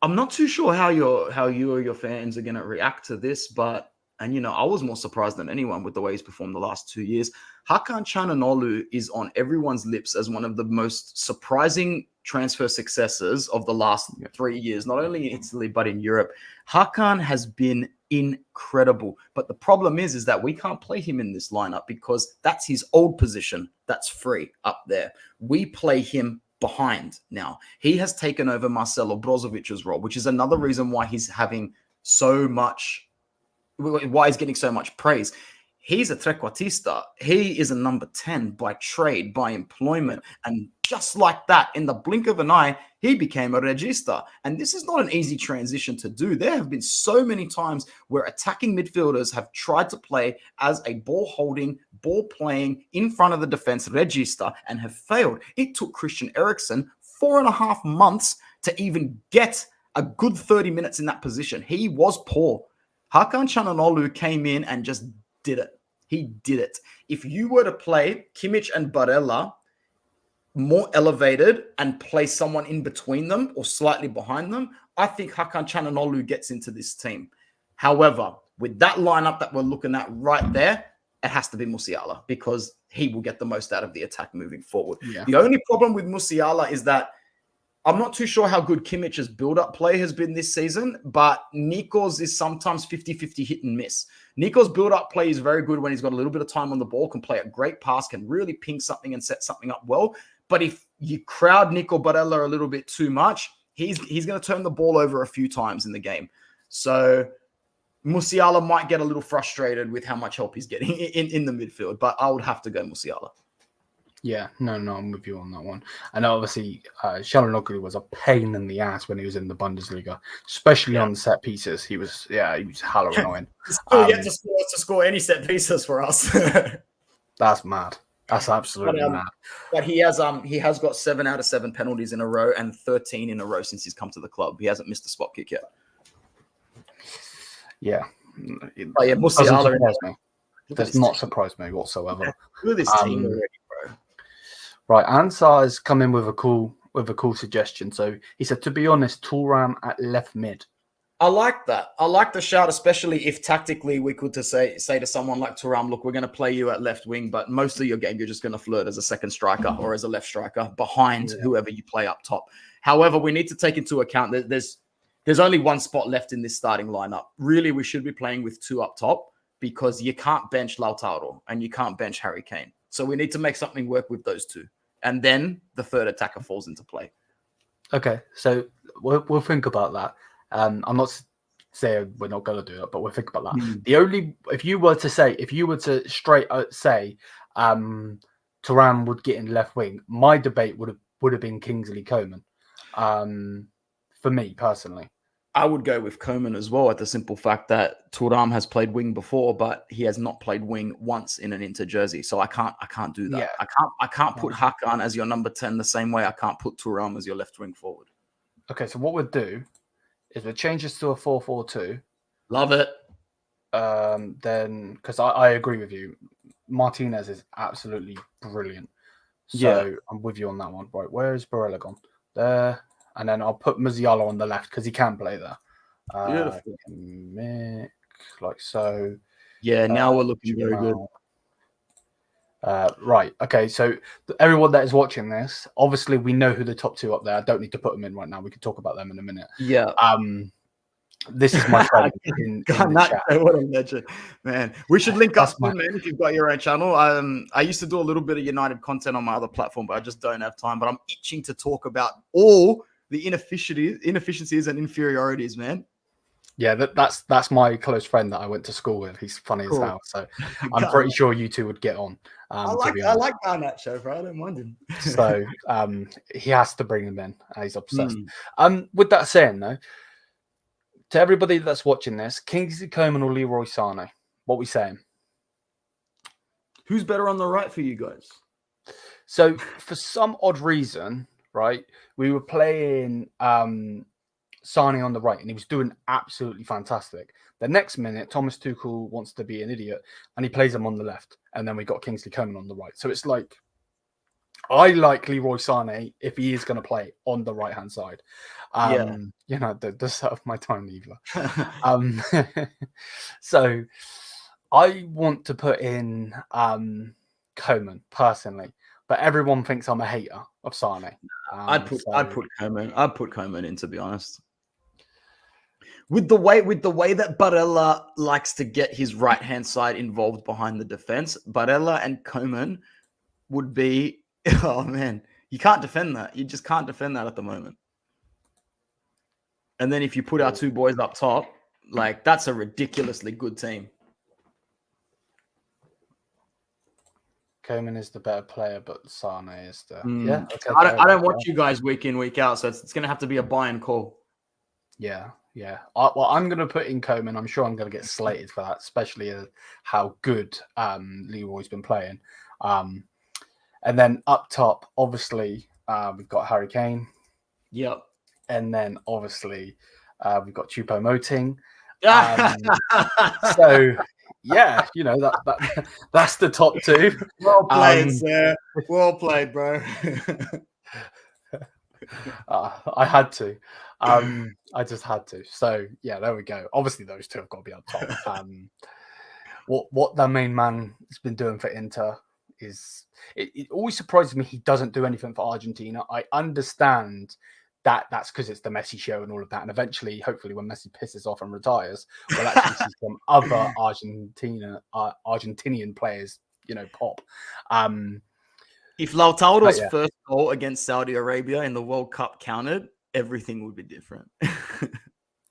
I'm not too sure how you or your fans are going to react to this, but I was more surprised than anyone with the way he's performed the last 2 years. Hakan Çalhanoğlu is on everyone's lips as one of the most surprising transfer successes of the last 3 years, not only in Italy but in Europe. Hakan has been incredible, but the problem is that we can't play him in this lineup because that's his old position that's free up there. We play him behind now. He has taken over Marcelo Brozovic's role, which is another reason why he's getting so much praise. He's a trequartista. He is a number 10 by trade, by employment. And just like that, in the blink of an eye, he became a regista. And this is not an easy transition to do. There have been so many times where attacking midfielders have tried to play as a ball-holding, ball-playing, in front of the defense regista and have failed. It took Christian Eriksen 4.5 months to even get a good 30 minutes in that position. He was poor. Hakan Çalhanoğlu came in and just did it. He did it. If you were to play Kimmich and Barella more elevated and play someone in between them or slightly behind them, I think Hakan Çalhanoğlu gets into this team. However, with that lineup that we're looking at right there, it has to be Musiala because he will get the most out of the attack moving forward. Yeah. The only problem with Musiala is that I'm not too sure how good Kimmich's build-up play has been this season, but Nico's is sometimes 50-50 hit and miss. Nico's build-up play is very good when he's got a little bit of time on the ball, can play a great pass, can really ping something and set something up well. But if you crowd Nico Barella a little bit too much, he's going to turn the ball over a few times in the game. So Musiala might get a little frustrated with how much help he's getting in the midfield, but I would have to go Musiala. Yeah, no, I'm with you on that one. And obviously, Çalhanoğlu was a pain in the ass when he was in the Bundesliga, especially on the set pieces. He was hella annoying. Still yet to score any set pieces for us. That's mad. That's absolutely mad. But he has got 7 out of 7 penalties in a row and 13 in a row since he's come to the club. He hasn't missed a spot kick yet. Yeah. Oh, yeah, Musiala does not surprise me whatsoever. Look at this team already, bro. Right, Ansar has come in with a cool suggestion. So he said, to be honest, Thuram at left mid. I like that. I like the shout, especially if tactically we could say to someone like Thuram, look, we're going to play you at left wing, but most of your game you're just going to flirt as a second striker or as a left striker behind whoever you play up top. However, we need to take into account that there's only one spot left in this starting lineup. Really, we should be playing with 2 up top because you can't bench Lautaro and you can't bench Harry Kane. So we need to make something work with those 2. And then the third attacker falls into play. Okay, so we'll think about that. I'm not saying we're not going to do it, but we'll think about that. If you were to straight out say Thuram would get in left wing, my debate would have been Kingsley Coman. For me personally, I would go with Coman as well, at the simple fact that Thuram has played wing before, but he has not played wing once in an Inter jersey. So I can't do that. Yeah. I can't put Hakan as your number 10 the same way I can't put Thuram as your left wing forward. Okay, so what we'll do is we'll change this to a 4-4-2. Love it. Then, because I agree with you, Martinez is absolutely brilliant. So I'm with you on that one. Right, where is Barella gone? There. And then I'll put Musiala on the left because he can play there. Beautiful. Like so. Yeah, now we're looking very good. Right. Okay. So everyone that is watching this, obviously we know who the top 2 up there. I don't need to put them in right now. We can talk about them in a minute. Yeah. This is my friend in the chat. What a legend, man. We should link up, man, if you've got your own channel. I used to do a little bit of United content on my other platform, but I just don't have time. But I'm itching to talk about all the inefficiencies and inferiorities, man. Yeah, that's my close friend that I went to school with. He's funny as hell. So I'm pretty sure you 2 would get on. I like Garnacho, bro. I don't mind him. So he has to bring him in. He's obsessed. With that saying, though, to everybody that's watching this, Kingsley Coman or Leroy Sané, what we saying? Who's better on the right for you guys? So for some odd reason, right, we were playing Sané on the right and he was doing absolutely fantastic. The next minute, Thomas Tuchel wants to be an idiot and he plays him on the left. And then we got Kingsley Coman on the right. So it's like, I like Leroy Sané if he is going to play on the right-hand side. You know, the set of my time lever. So I want to put in Coman personally, but everyone thinks I'm a hater of Sané. I'd put Coman in, to be honest. With the way that Barella likes to get his right-hand side involved behind the defense, Barella and Coman would be, oh man, you can't defend that. You just can't defend that at the moment. And then if you put our 2 boys up top, like that's a ridiculously good team. Coman is the better player, but Sané is the yeah. Okay, I don't watch you guys week in, week out, so it's going to have to be a Bayern call. Yeah. Well, I'm going to put in Coman. I'm sure I'm going to get slated for that, especially how good Leroy's been playing. And then up top, obviously, we've got Harry Kane. Yep. And then obviously we've got Choupo-Moting. yeah, you know that's the top two. Well played, sir. Well played, bro. I had to. I just had to. So yeah, there we go. Obviously, those two have got to be up top. What the main man has been doing for Inter is it always surprises me he doesn't do anything for Argentina. I understand that's because it's the Messi show and all of that, and eventually, hopefully, when Messi pisses off and retires, we'll actually see some other Argentinian players, you know, pop. If Lautaro's first goal against Saudi Arabia in the World Cup counted, everything would be different.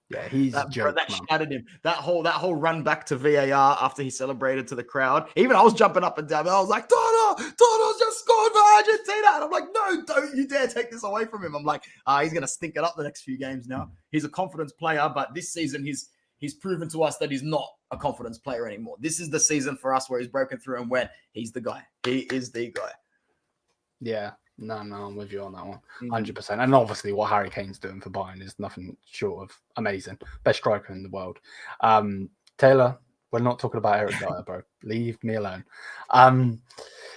Yeah, he's a joke, that shattered him. That whole run back to VAR after he celebrated to the crowd. Even I was jumping up and down. I was like, Tono's just scored for Argentina. And I'm like, no, don't you dare take this away from him. I'm like, he's going to stink it up the next few games now. He's a confidence player, but this season he's proven to us that he's not a confidence player anymore. This is the season for us where he's broken through and went, he's the guy. He is the guy. Yeah. No, I'm with you on that one, 100%. And obviously, what Harry Kane's doing for Bayern is nothing short of amazing. Best striker in the world. Taylor, we're not talking about Eric Dyer, bro. Leave me alone.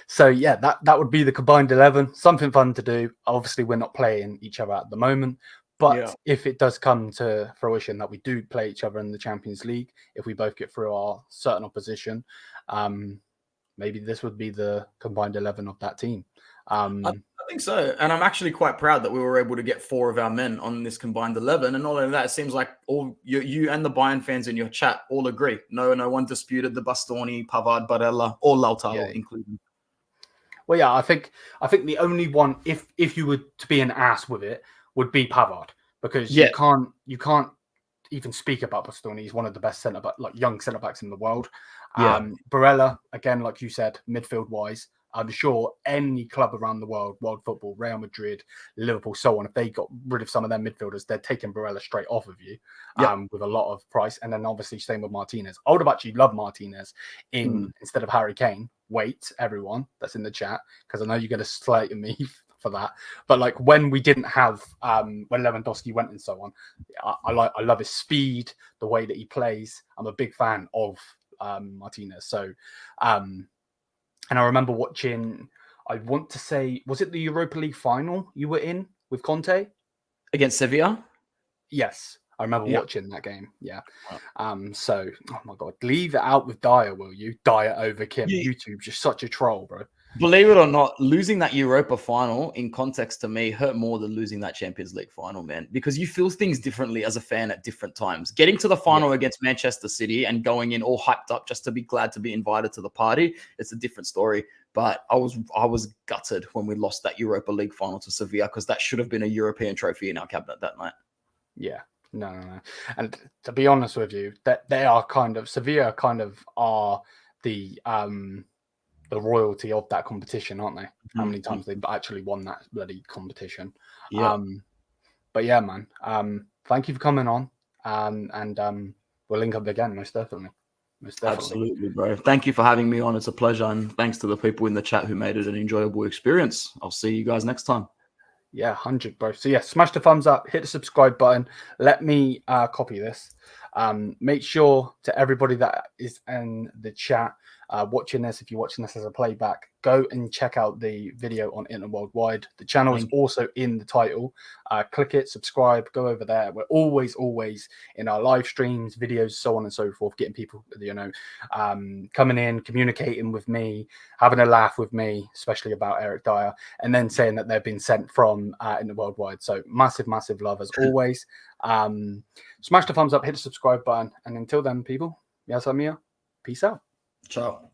So yeah, that would be the combined 11. Something fun to do. Obviously, we're not playing each other at the moment, but if it does come to fruition that we do play each other in the Champions League, if we both get through our certain opposition, maybe this would be the combined 11 of that team. I think so. And I'm actually quite proud that we were able to get 4 of our men on this combined 11. And not only that, it seems like all you and the Bayern fans in your chat all agree. No one disputed the Bastoni, Pavard, Barella, or Lautaro included. Well, yeah, I think the only one, if you were to be an ass with it, would be Pavard, because you can't even speak about Bastoni. He's one of the best young centre backs in the world. Barella, again, like you said, midfield wise, I'm sure any club around the world football, Real Madrid, Liverpool, so on, if they got rid of some of their midfielders, they're taking Barella straight off of you with a lot of price. And then obviously same with Martinez. I would have actually loved Martinez instead of Harry Kane. Wait, everyone that's in the chat, because I know you're going to slate me for that. But like when we didn't have when Lewandowski went and so on, I love his speed, the way that he plays. I'm a big fan of Martinez. So and I remember watching, I want to say, was it the Europa League final you were in with Conte? Against Sevilla? Yes. I remember watching that game. Yeah. So, oh my God, leave it out with Dyer, will you? Dyer over Kim. YouTube's just such a troll, bro. Believe it or not, losing that Europa final in context to me hurt more than losing that Champions League final, man, because you feel things differently as a fan at different times. Getting to the final against Manchester City and going in all hyped up just to be glad to be invited to the party, it's a different story. But I was gutted when we lost that Europa League final to Sevilla, because that should have been a European trophy in our cabinet that night. Yeah. No. And to be honest with you, that they are Sevilla are the royalty of that competition, aren't they? How many times they've actually won that bloody competition. But yeah, man, thank you for coming on, and we'll link up again, most definitely. Absolutely, bro. Thank you for having me on. It's a pleasure, and thanks to the people in the chat who made it an enjoyable experience. I'll see you guys next time. Yeah, 100, bro. So yeah, smash the thumbs up, hit the subscribe button. Let me copy this. Make sure to everybody that is in the chat watching this, if you're watching this as a playback, go and check out the video on Inter Worldwide. The channel is also in the title. Click it, subscribe, go over there. We're always in our live streams, videos, so on and so forth, getting people, coming in, communicating with me, having a laugh with me, especially about Eric Dyer, and then saying that they've been sent from Inter Worldwide. So massive love as always. Smash the thumbs up, hit the subscribe button, and until then, people, peace out. Ciao.